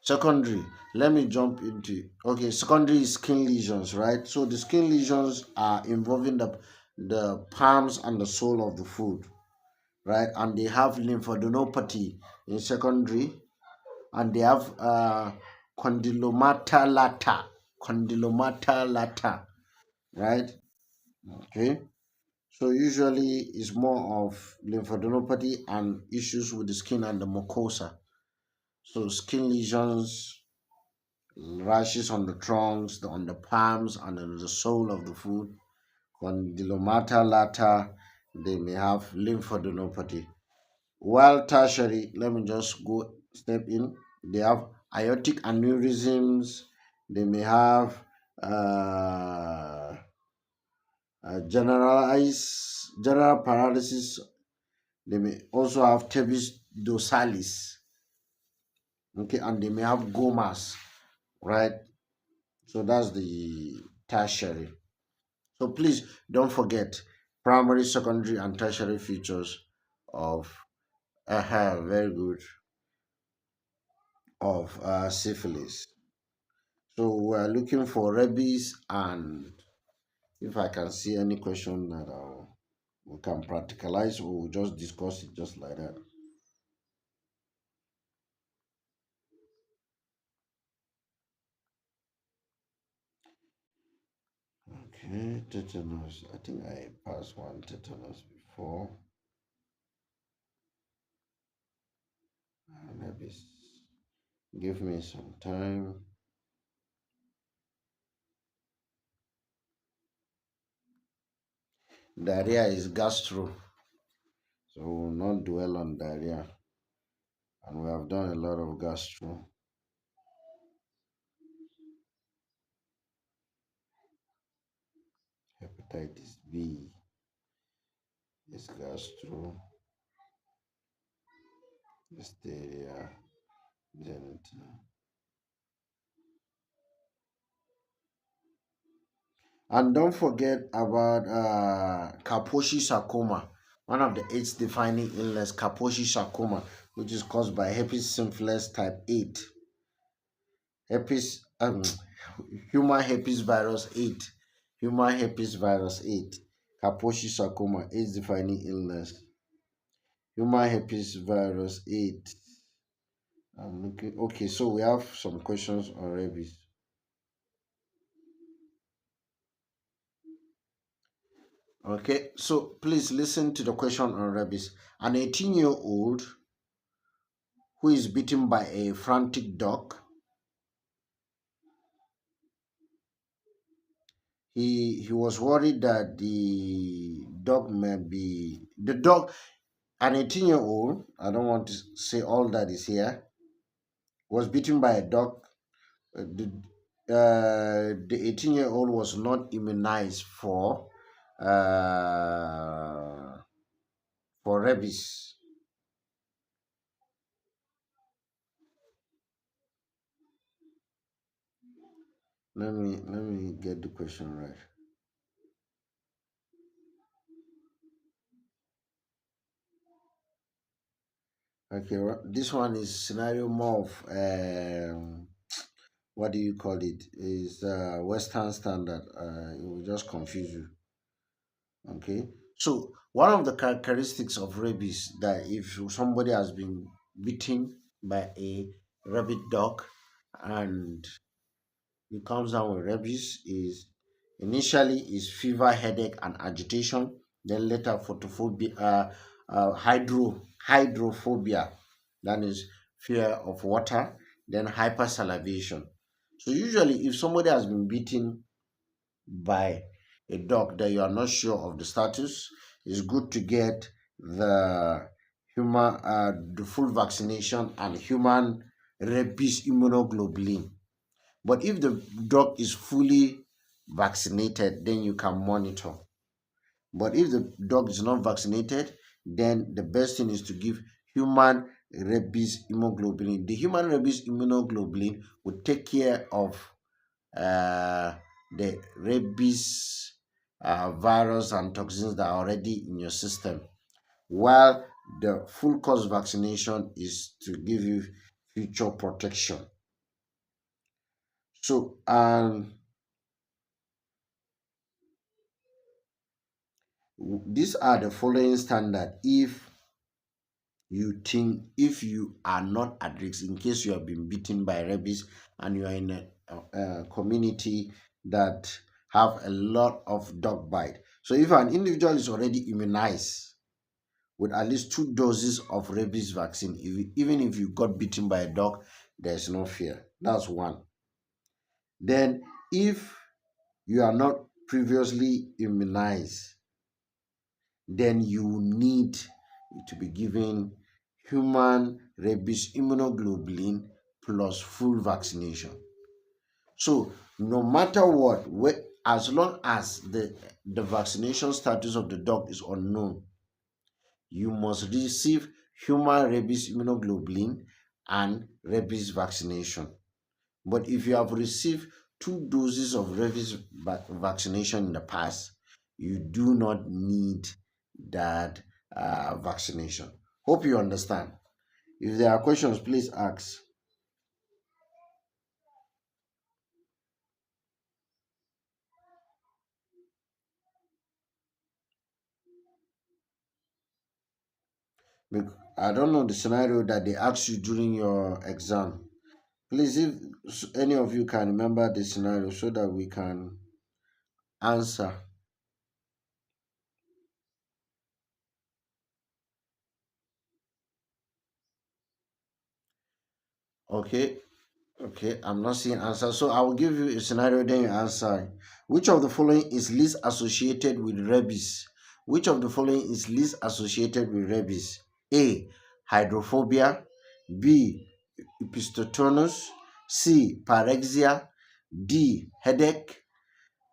Secondary, let me jump into it. Okay, secondary is skin lesions, right? So the skin lesions are involving the palms and the sole of the foot, right? And they have lymphadenopathy in secondary, and they have condylomata lata, condylomata lata, right? Okay. So usually it's more of lymphadenopathy and issues with the skin and the mucosa. So skin lesions, rashes on the trunks, on the palms, and on the sole of the foot. Condylomata lata, they may have lymphadenopathy. While tertiary, let me just go step in. They have aortic aneurysms. They may have uh, general paralysis. They may also have tabes dorsalis, okay, and they may have gomas, right? So that's the tertiary. So please don't forget primary, secondary, and tertiary features of very good of syphilis. So we're looking for rabies, and if I can see any question that we can practicalize, we'll just discuss it just like that. Okay, tetanus. I think I passed one tetanus before. Maybe give me some time. Diarrhea is gastro, so we'll not dwell on diarrhea. And we have done a lot of gastro. Hepatitis B is gastro, listeria, genital. And don't forget about Kaposi sarcoma, one of the AIDS defining illness, Kaposi sarcoma, which is caused by herpes simplex type 8, herpes, human herpes virus 8, human herpes virus 8, Kaposi sarcoma, AIDS defining illness, human herpes virus 8. I'm looking. Okay, so we have some questions on rabies. Okay, so please listen to the question on rabies. An 18-year-old who is bitten by a frantic dog. He was worried that the dog may be the dog. An 18-year-old, I don't want to say all that is here, was bitten by a dog. The 18-year-old was not immunized uh, for rabies. Let me get the question right. Okay, this one is scenario more of what do you call it? Is Western standard. It will just confuse you. Okay, so one of the characteristics of rabies that if somebody has been bitten by a rabid dog and it comes down with rabies is initially is fever, headache, and agitation. Then later photophobia, hydrophobia, that is fear of water. Then hypersalivation. So usually, if somebody has been bitten by a dog that you are not sure of the status, it's good to get the full vaccination and human rabies immunoglobulin. But if the dog is fully vaccinated, then you can monitor. But if the dog is not vaccinated, then the best thing is to give human rabies immunoglobulin. The human rabies immunoglobulin will take care of uh, the rabies virus and toxins that are already in your system, while the full course vaccination is to give you future protection. So, these are the following standard if you are not at risk in case you have been bitten by rabies and you are in a community that have a lot of dog bite. So if an individual is already immunized with at least 2 doses of rabies vaccine, even if you got bitten by a dog, there's no fear. That's one. Then if you are not previously immunized, then you need to be given human rabies immunoglobulin plus full vaccination. So no matter what, as long as the vaccination status of the dog is unknown, you must receive human rabies immunoglobulin and rabies vaccination. But if you have received 2 doses of rabies vaccination in the past, you do not need that vaccination. Hope you understand. If there are questions, please ask. I don't know the scenario that they asked you during your exam. Please, if any of you can remember the scenario so that we can answer. Okay, okay, I'm not seeing answer. So I will give you a scenario, then you answer. Which of the following is least associated with rabies? Which of the following is least associated with rabies? A. Hydrophobia. B. Epistotonus, C. Pyrexia, D. Headache,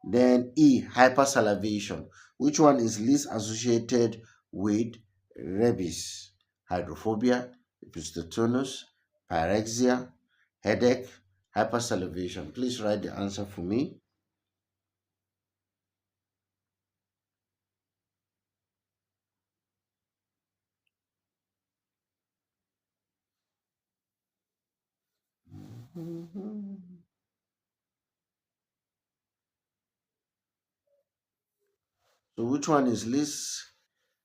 then E. Hypersalivation. Which one is least associated with rabies? Hydrophobia, epistotonus, pyrexia, headache, hypersalivation. Please write the answer for me. So which one is least?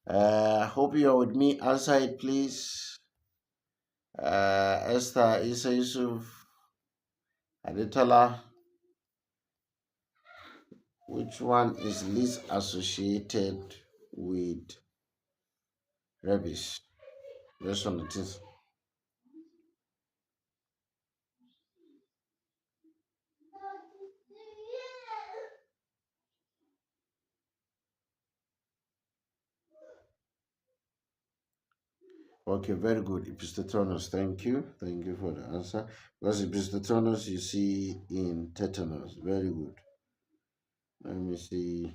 Hope you're with me. Answer it, please. Esther Isa Yusuf Adetola. Which one is least associated with rabies? That's one it is. Okay, very good. Epistotonus, thank you. Thank you for the answer. Because epistotonus you see in tetanus. Very good. Let me see.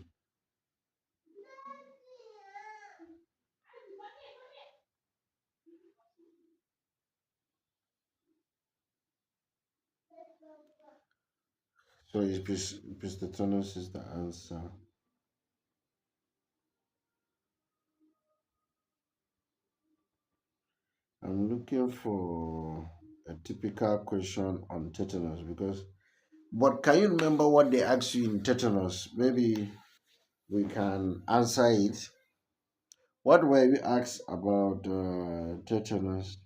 So epistotonus is the answer. I'm looking for a typical question on tetanus because, but can you remember what they asked you in tetanus? Maybe we can answer it. What were we asked about tetanus?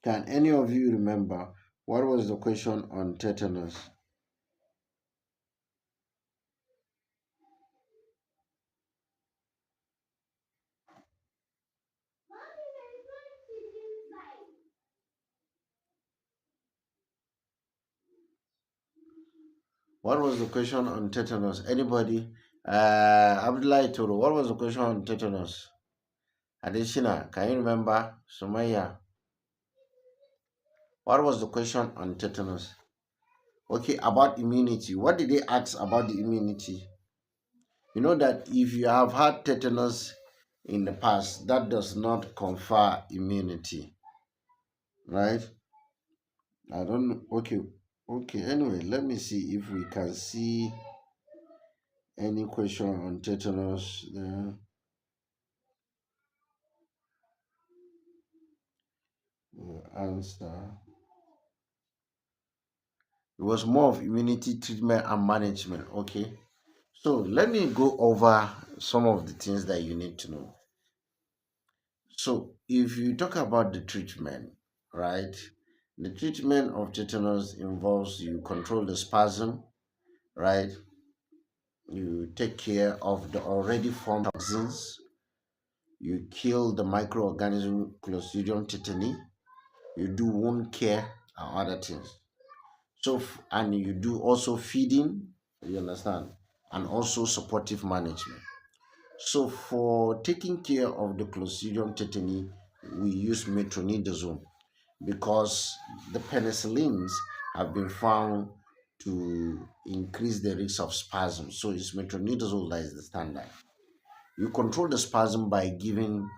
Can any of you remember what was the question on tetanus? What was the question on tetanus? Anybody? Abdullah Toro, what was the question on tetanus? Additional, can you remember? Sumaya, what was the question on tetanus? Okay, about immunity. What did they ask about the immunity? You know that if you have had tetanus in the past, that does not confer immunity, right? I don't know. Okay, okay. Anyway, let me see if we can see any question on tetanus there. We'll answer. It was more of immunity treatment and management. Okay. So let me go over some of the things that you need to know. So if you talk about the treatment, right? The treatment of tetanus involves you control the spasm, right? You take care of the already formed toxins. You kill the microorganism Clostridium tetani. You do wound care and other things. So, and you do also feeding, you understand, and also supportive management. So, for taking care of the Clostridium tetani, we use metronidazole because the penicillins have been found to increase the risk of spasm. So, it's metronidazole that is the standard. You control the spasm by giving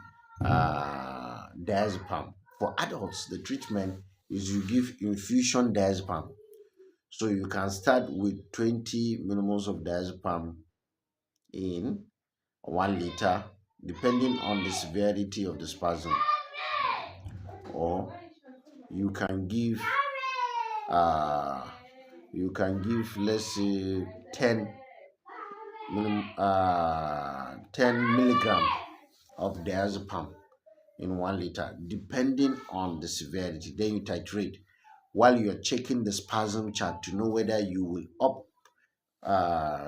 diazepam. For adults, the treatment is you give infusion diazepam. So you can start with 20 millimoles of diazepam in 1 liter, depending on the severity of the spasm. Or you can give, uh, let's say 10 milligram of diazepam in 1 liter, depending on the severity. Then you titrate while you're checking the spasm chart to know whether you will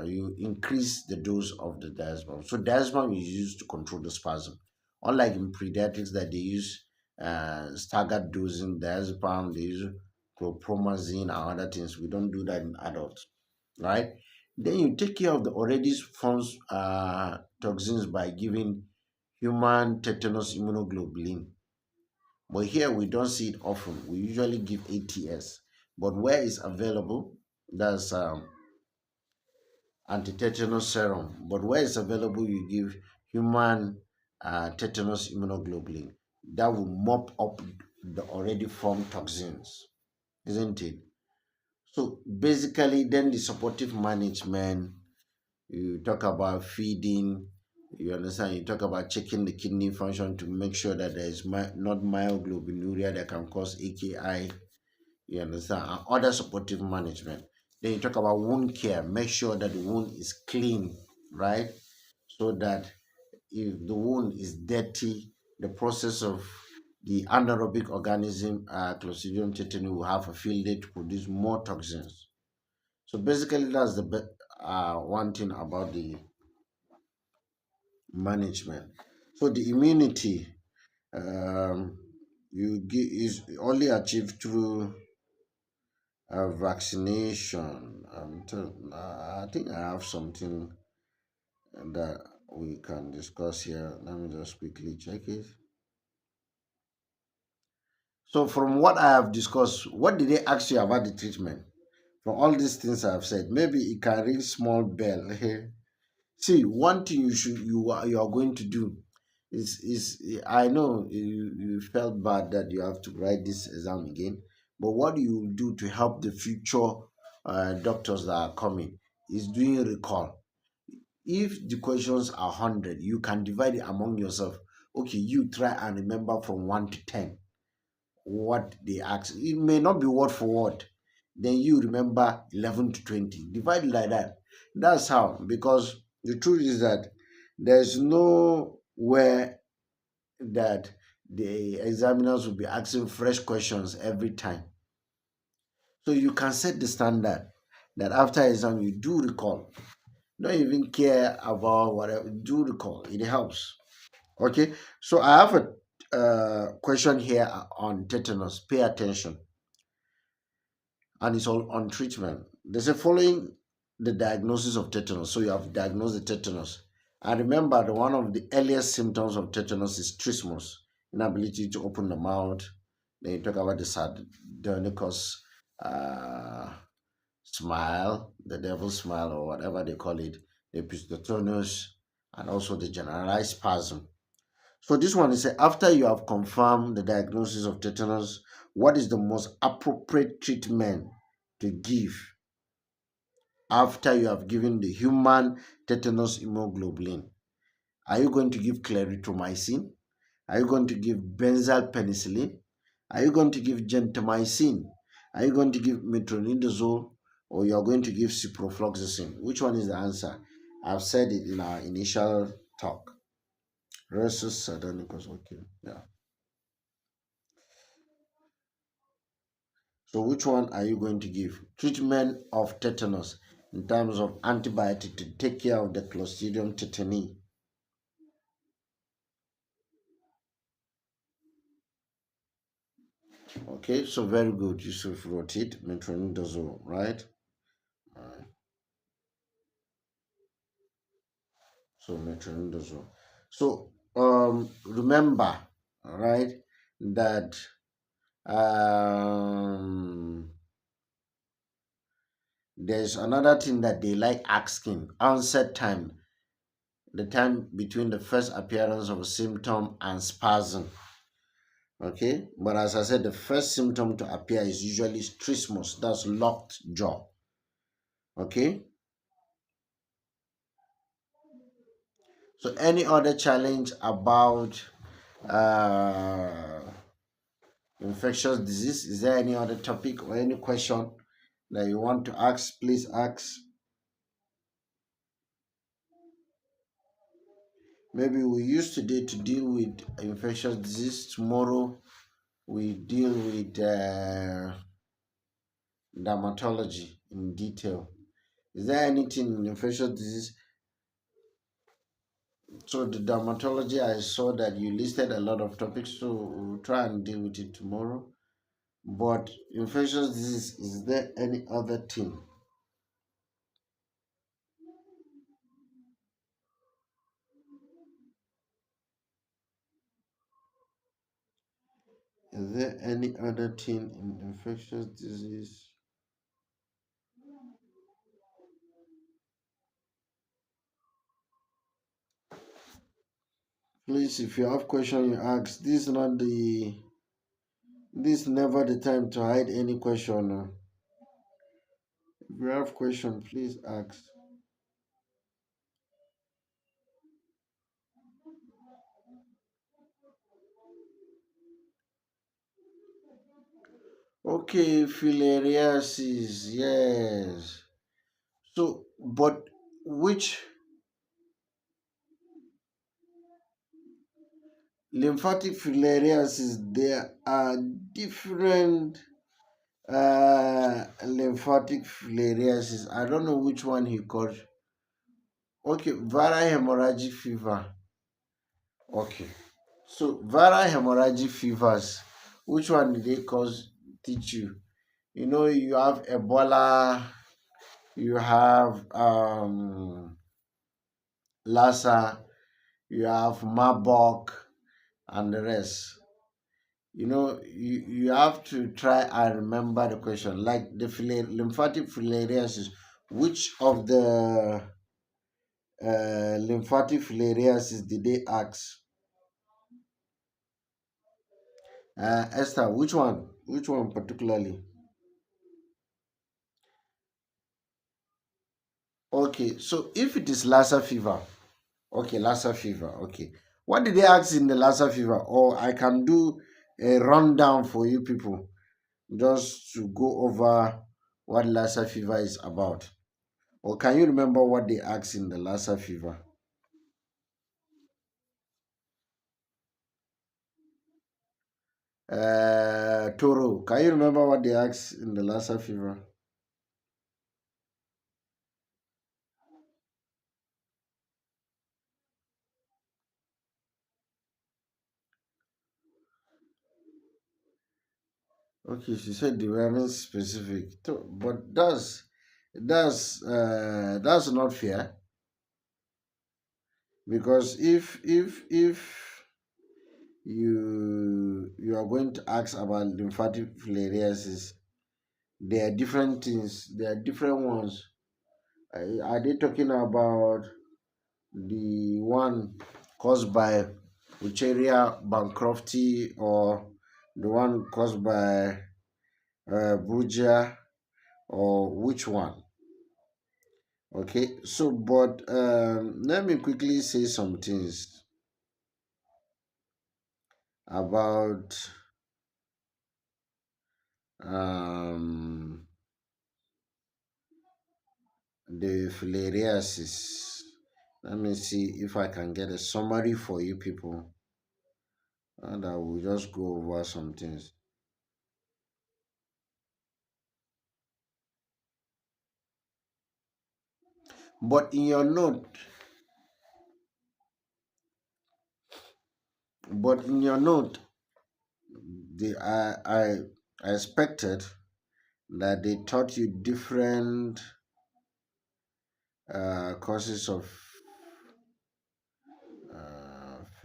you increase the dose of the diazepam. So diazepam is used to control the spasm. Unlike in pediatrics that they use staggered dosing diazepam, they use chlorpromazine and other things. We don't do that in adults, right? Then you take care of the already formed toxins by giving human tetanus immunoglobulin. But here we don't see it often. We usually give ATS. But where it's available, that's anti-tetanus serum. But where it's available, you give human tetanus immunoglobulin. That will mop up the already formed toxins, isn't it? So basically, then the supportive management, you talk about feeding, you understand, you talk about checking the kidney function to make sure that there is not myoglobinuria that can cause AKI, you understand, and other supportive management. Then you talk about wound care, make sure that the wound is clean, right? So that if the wound is dirty, the process of the anaerobic organism, Clostridium tetani, will have a field day to produce more toxins. So basically, that's the one thing about the management. So the immunity, um, you get is only achieved through vaccination. I think I have something that we can discuss here. Let me just quickly check it. So from what I have discussed, what did they ask you about the treatment? From all these things I have said, maybe it can ring small bell. See, one thing you are going to do is I know you felt bad that you have to write this exam again, but what you do to help the future doctors that are coming is doing recall. If the questions are 100, you can divide it among yourself. Okay, you try and remember from 1 to 10 what they ask. It may not be word for word. Then you remember 11 to 20. Divide it like that. That's how. Because the truth is that there's nowhere that the examiners will be asking fresh questions every time. So you can set the standard that after exam you do recall. Don't even care about whatever. Do recall. It helps. Okay. So I have a question here on tetanus. Pay attention. And it's all on treatment. They say following the diagnosis of tetanus, so you have diagnosed the tetanus. And remember, the one of the earliest symptoms of tetanus is trismus, inability to open the mouth. Then you talk about the sardonicus uh, smile, the devil smile, or whatever they call it, the episiotomus, and also the generalized spasm. So this one is after you have confirmed the diagnosis of tetanus, what is the most appropriate treatment to give after you have given the human tetanus immunoglobulin? Are you going to give clarithromycin? Are you going to give benzyl penicillin? Are you going to give gentamicin? Are you going to give metronidazole? Or you are going to give ciprofloxacin? Which one is the answer? I've said it in our initial talk. Rhesus sardonicus. Okay. Yeah. So which one are you going to give? Treatment of tetanus in terms of antibiotic to take care of the Clostridium tetani. Okay, so very good. Yusuf wrote it. Metronidazole, right? Alright. So metronidazole. So remember, right, that um there's another thing that they like asking onset time, the time between the first appearance of a symptom and spasm. Okay, but as I said, the first symptom to appear is usually trismus, that's locked jaw. Okay, so any other challenge about uh, infectious disease? Is there any other topic or any question that you want to ask? Please ask. Maybe we use today to deal with infectious disease. Tomorrow we deal with dermatology in detail. Is there anything in infectious disease? So the dermatology, I saw that you listed a lot of topics, so we'll try and deal with it tomorrow. But infectious disease, is there any other thing? Is there any other thing in infectious disease? Please, if you have question, you ask. This is never the time to hide any question. If you have question, please ask. Okay, filariasis, yes. So, but which lymphatic filariasis? There are different lymphatic filariasis. I don't know which one he called. Okay, viral hemorrhagic fever. Okay, so viral hemorrhagic fevers. Which one did they cause? Teach you? You know, you have Ebola, you have Lassa, you have Marburg, and the rest. You have to try and remember the question. Like the lymphatic filariasis, which of the lymphatic filariasis did they ask? Esther, which one? Which one particularly? Okay, so if it is Lassa fever, okay, Lassa fever, okay. What did they ask in the Lassa fever? Or I can do a rundown for you people just to go over what Lassa fever is about. Or can you remember what they asked in the Lassa fever? Toro, can you remember what they asked in the Lassa fever? Okay, she said they weren't specific. But that's not fair, because if you are going to ask about lymphatic filariasis, there are different things, there are different ones. Are they talking about the one caused by Wucheria bankruptcy, or the one caused by Buja, or which one? Okay, so but let me quickly say some things about um, the filariasis. Let me see if I can get a summary for you people, and I will just go over some things. But in your note, but in your note, the I expected that they taught you different causes of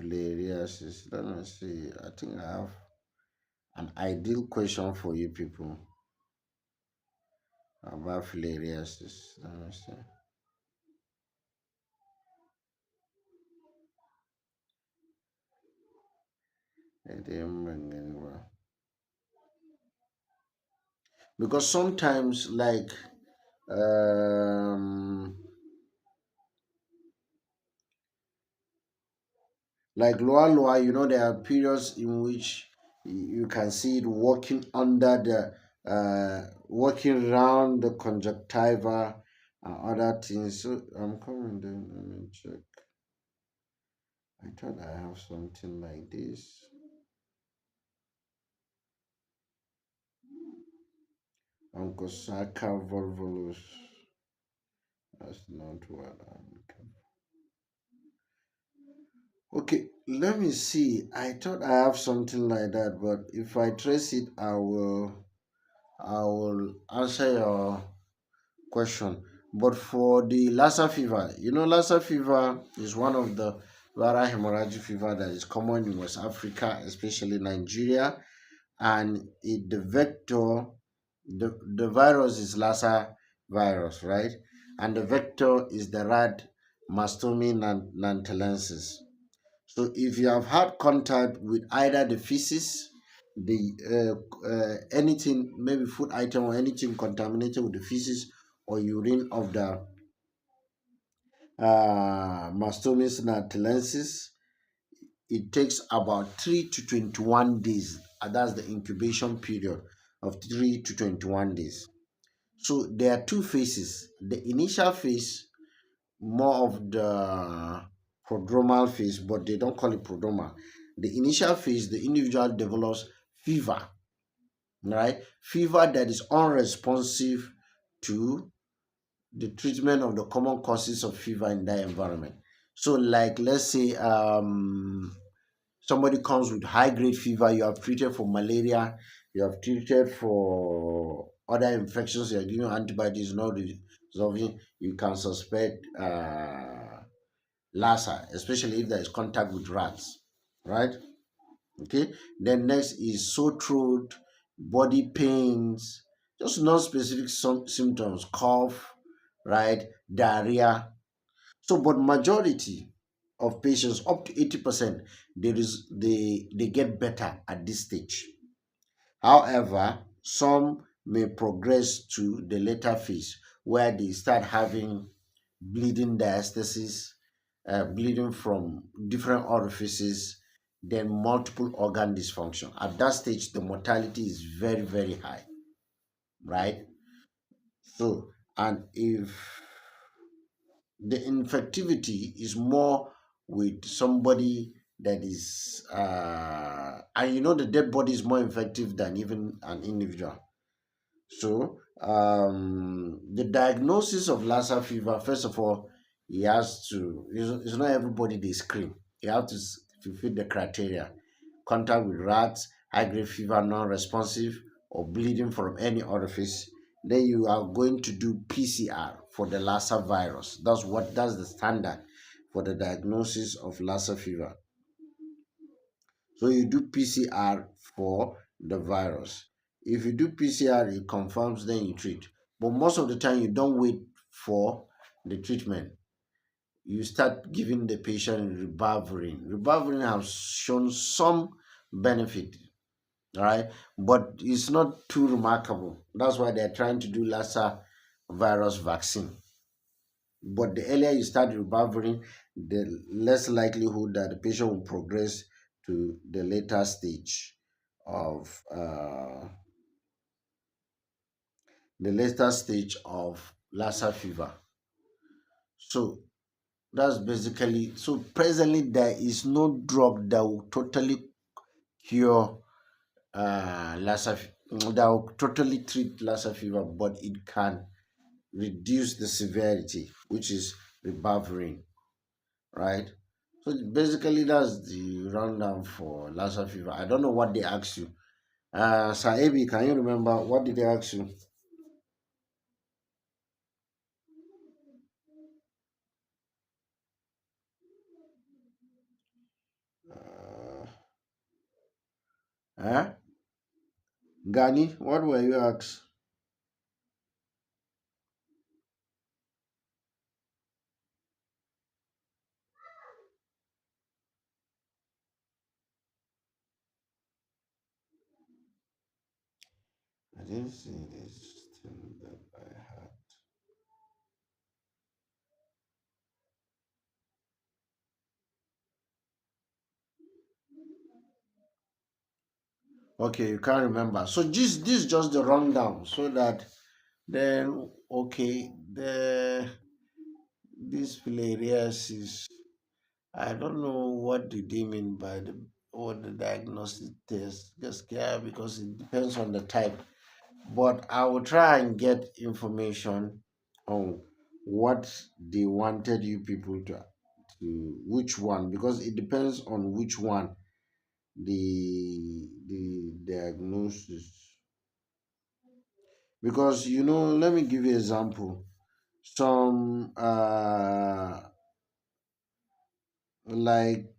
filariasis. Let me see. I think I have an ideal question for you people about filariasis. Let me see. I didn't bring anywhere. Because sometimes, um, like Loa Loa, there are periods in which you can see it walking walking around the conjunctiva and other things. So I'm coming then. Let me check. I thought I have something like this. Oncosaka volvulus. That's not what I'm looking. Okay, let me see. I thought I have something like that, but if I trace it, I will answer your question. But for the Lassa fever, Lassa fever is one of the viral hemorrhagic fever that is common in West Africa, especially Nigeria. and the vector, the virus is Lassa virus, right? And the vector is the rat Mastomi nantalensis. So if you have had contact with either the feces, the anything, maybe food item or anything contaminated with the feces or urine of the Mastomys natalensis, it takes about 3 to 21 days. And that's the incubation period of 3 to 21 days. So there are two phases. The initial phase, more of the prodromal phase, but they don't call it prodromal. The initial phase, the individual develops fever, right? Fever that is unresponsive to the treatment of the common causes of fever in that environment. So, like, let's say somebody comes with high grade fever, you have treated for malaria, you have treated for other infections, you're giving antibiotics, not resolving, you can suspect Lassa, especially if there is contact with rats, right? Okay. Then next is sore throat, body pains, just non-specific symptoms, cough, right, diarrhea. So, but majority of patients, up to 80%, they get better at this stage. However, some may progress to the later phase where they start having bleeding diastasis, bleeding from different orifices, then multiple organ dysfunction. At that stage, the mortality is very, very high, right? So, and if the infectivity is more with somebody that is, and the dead body is more infective than even an individual. So, the diagnosis of Lassa fever, first of all, he has to, it's not everybody they screen. You have to fulfill the criteria: contact with rats, high grade fever, non responsive, or bleeding from any orifice. Then you are going to do PCR for the Lassa virus. That's the standard for the diagnosis of Lassa fever. So you do PCR for the virus. If you do PCR, it confirms, then you treat. But most of the time, you don't wait for the treatment. You start giving the patient ribavirin. Ribavirin has shown some benefit, all right, but it's not too remarkable. That's why they're trying to do Lassa virus vaccine. But the earlier you start ribavirin, the less likelihood that the patient will progress to the later stage of Lassa fever. So that's basically, so presently there is no drug that will totally cure Lassa, that will totally treat Lassa fever, but it can reduce the severity, which is ribavirin, right? So basically, that's the rundown for Lassa fever. I don't know what they asked you. Sir Abi, can you remember what did they ask you? Uh, huh? Gani, what were you asked? I didn't see this thing that I had. Okay, you can't remember. So this is just the rundown, so that then okay, this filariasis. I don't know what did they mean by the diagnostic test. Just yeah, because it depends on the type. But I will try and get information on what they wanted you people to which one, because it depends on which one the diagnosis. Because let me give you example. Some like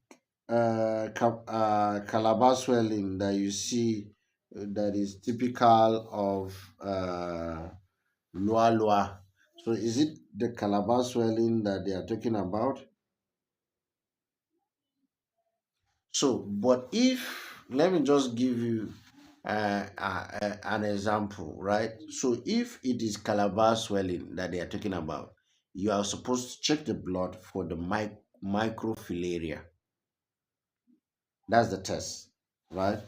calabar swelling that you see that is typical of Lua Lua. So is it the Calabar swelling that they are talking about? So, but if, let me just give you an example, right? So, if it is Calabar swelling that they are talking about, you are supposed to check the blood for the microfilaria. That's the test, right?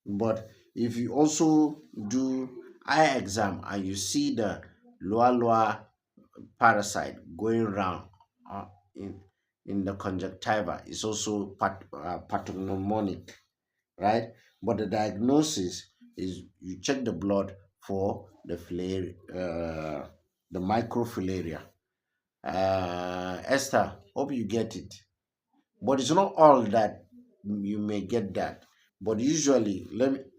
But if you also do eye exam and you see the loa loa parasite going around uh, in in the conjunctiva, it's also pathognomonic, right? But the diagnosis is you check the blood for the microfilaria. Esther, hope you get it. But it's not all that you may get that. But usually,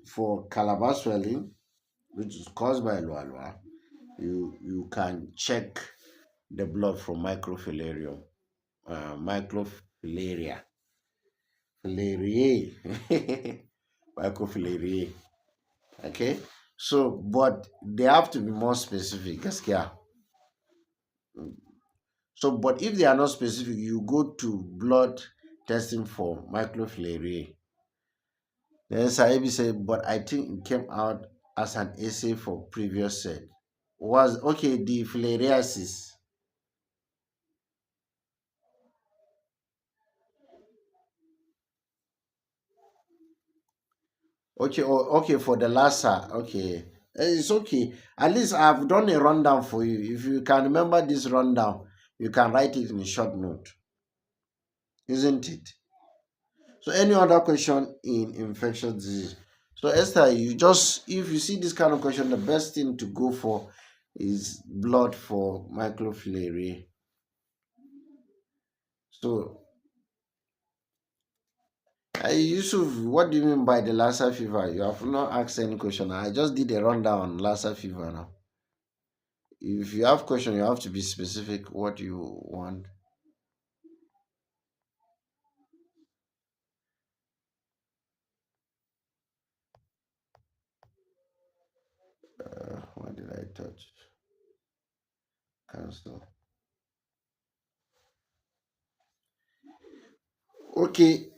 for Calabar swelling, which is caused by Loa Loa, you can check the blood for microfilarium, microfilaria, filariae, microfilariae. Okay, so but they have to be more specific. Gaskiya. So, but if they are not specific, you go to blood testing for microfilariae. Then Saibi said, but I think it came out as an essay for previous set. Was okay, the filariasis. Okay, okay, for the Lassa. Okay. It's okay. At least I've done a rundown for you. If you can remember this rundown, you can write it in a short note, isn't it? So, any other question in infectious disease? So, Esther, you just, if you see this kind of question, the best thing to go for is blood for microfilariae. So, Yusuf, what do you mean by the Lassa fever? You have not asked any question. I just did a rundown on Lassa fever now. If you have question, you have to be specific what you want. What did I touch? Cancel. Okay.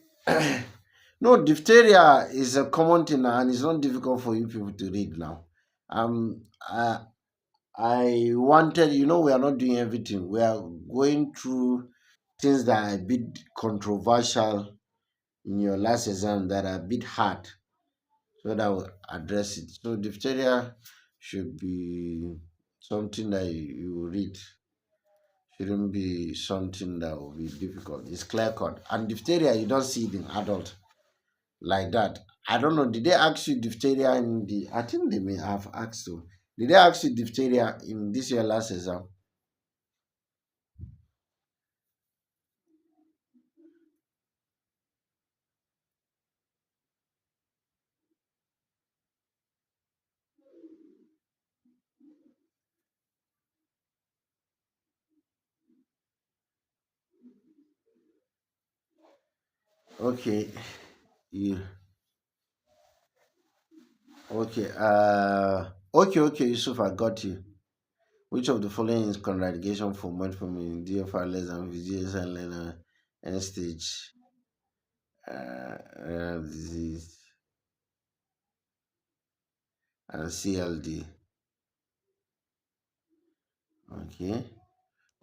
No, diphtheria is a common thing and it's not difficult for you people to read now. Um, I, I wanted, we are not doing everything. We are going through things that are a bit controversial in your last exam that are a bit hard, so that will address it. So diphtheria should be something that you read. Shouldn't be something that will be difficult. It's clear cut. And diphtheria, you don't see it in adult like that. I don't know. Did they ask you diphtheria in the? I think they may have asked you. Did they ask you diphtheria in this year last exam? Okay. You okay. Okay, Yusuf, I got you. Which of the following is contraindication for metformin, DFR less than VGS and learner end stage disease and CLD? Okay.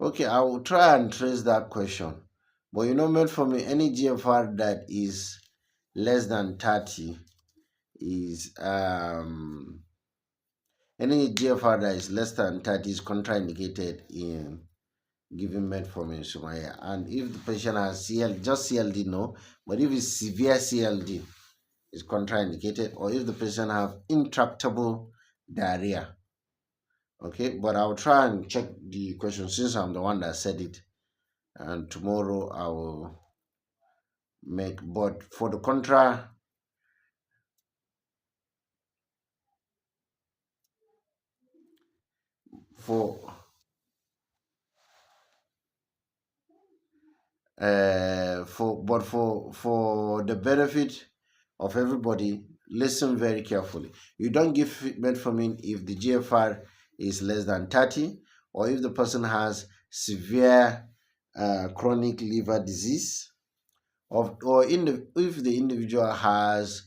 Okay, I will try and trace that question. But metformin, any GFR that is less than 30 is any GFR that is less than 30 is contraindicated in giving metformin Sumaya. And if the patient has just CLD, no. But if it's severe CLD, it's contraindicated. Or if the patient have intractable diarrhea. Okay, but I'll try and check the question since I'm the one that said it. And tomorrow I will make. But for the contra, for for the benefit of everybody, listen very carefully. You don't give metformin if the GFR is less than 30, or if the person has severe chronic liver disease, if the individual has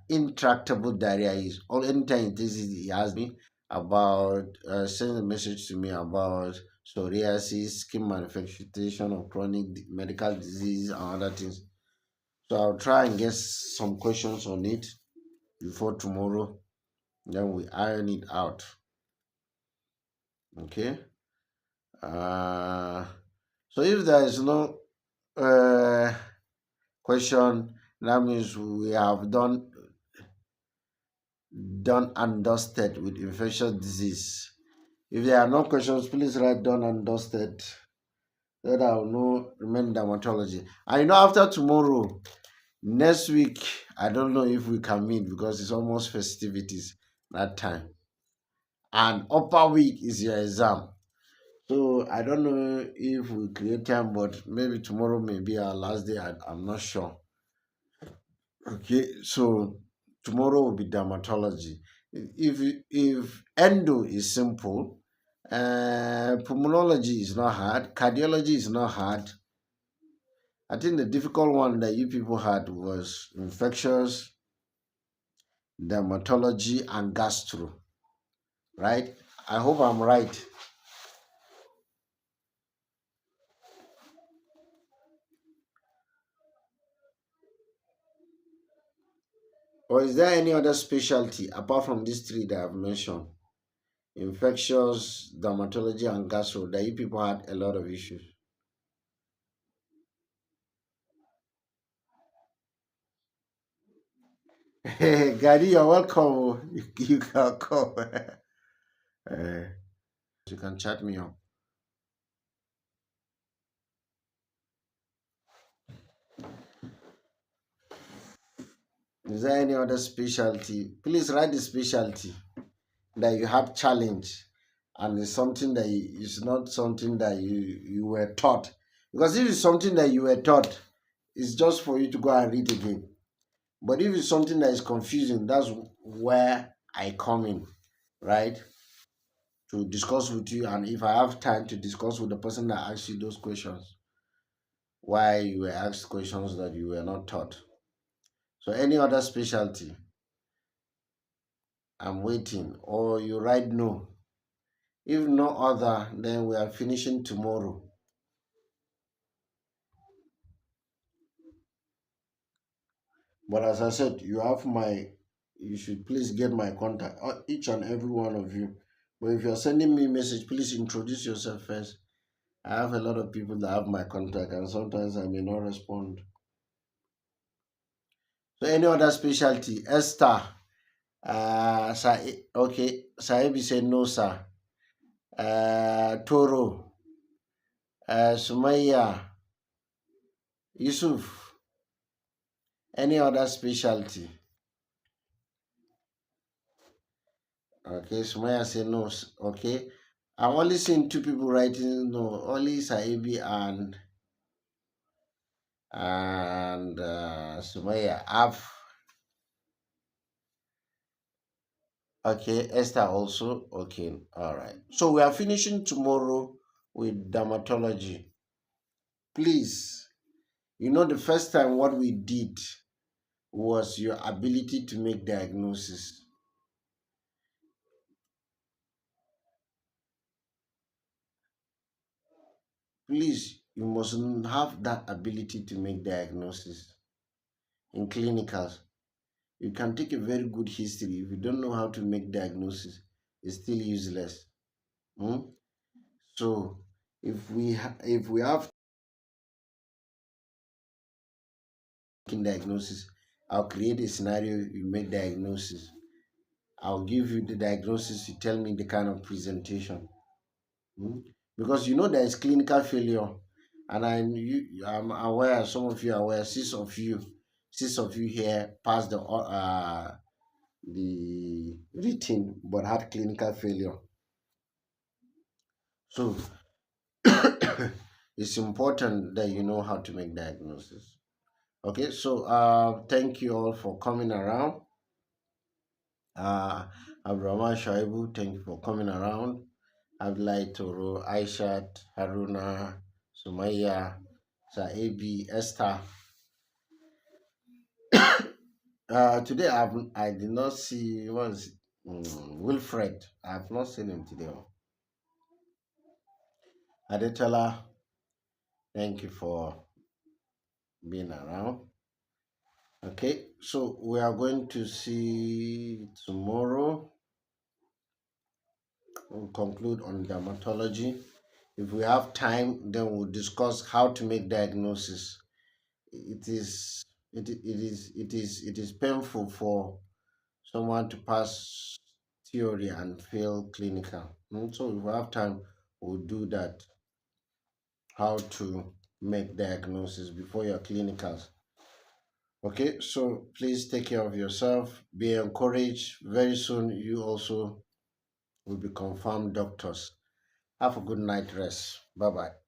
intractable diarrhea. Is all anytime it is he has me about send a message to me about psoriasis, skin manifestation of chronic medical disease and other things. So I'll try and get some questions on it before tomorrow. Then we iron it out. Okay. Uh, so if there is no uh, question, that means we have done and dusted with infectious disease. If there are no questions, please write done and dusted so that I will know remain dermatology. I know after tomorrow, next week, I don't know if we can meet because it's almost festivities that time. And upper week is your exam. So I don't know if we create time, but maybe tomorrow may be our last day. I'm not sure. Okay, so tomorrow will be dermatology. If endo is simple, pulmonology is not hard, cardiology is not hard. I think the difficult one that you people had was infectious, dermatology, and gastro, right? I hope I'm right. Or is there any other specialty apart from these three that I've mentioned? Infectious, dermatology, and gastro that you people had a lot of issues. Hey, Gary, you're welcome. You can come. Eh, you can chat me up. Is there any other specialty? Please write the specialty that you have challenge, and it's something that it's not something that you were taught. Because if it's something that you were taught, it's just for you to go and read again. But if it's something that is confusing, that's where I come in, right? To discuss with you, and if I have time to discuss with the person that asked you those questions, why you were asked questions that you were not taught. So any other specialty, I'm waiting, or you write no. If no other, then we are finishing tomorrow. But as I said, you should please get my contact, each and every one of you. But if you're sending me a message, please introduce yourself first. I have a lot of people that have my contact, and sometimes I may not respond. So any other specialty, Esther, okay, Saibi said no, sir. Toro, Sumaya, Yusuf, any other specialty? Okay, Sumaya said no. Okay, I'm only seeing two people writing no. Only Saibi and Sumaya. Okay, Esther also. Okay, all right. So we are finishing tomorrow with dermatology. Please, the first time what we did was your ability to make diagnosis. Please, you must have that ability to make diagnosis in clinicals. You can take a very good history. If you don't know how to make diagnosis, it's still useless. Hmm? So if we have making diagnosis, I'll create a scenario. You make diagnosis. I'll give you the diagnosis. You tell me the kind of presentation. Hmm? Because there is clinical failure, and I'm aware. Some of you are aware. Six of you here passed the written but had clinical failure. So it's important that you know how to make diagnosis. Okay, so thank you all for coming around. Uh, Abdurrahman Shaibu, thank you for coming around. Abdullah Toro, Aishat, Haruna, Sumaya, Saebi, Esther. Today I did not see Wilfred. I have not seen him today. Adetala, thank you for being around. Okay, so we are going to see tomorrow. We'll conclude on dermatology. If we have time, then we'll discuss how to make diagnosis. It is it is painful for someone to pass theory and fail clinical. So if we have time, we'll do that. How to make diagnosis before your clinicals. Okay, so please take care of yourself. Be encouraged. Very soon, you also will be confirmed doctors. Have a good night rest. Bye bye.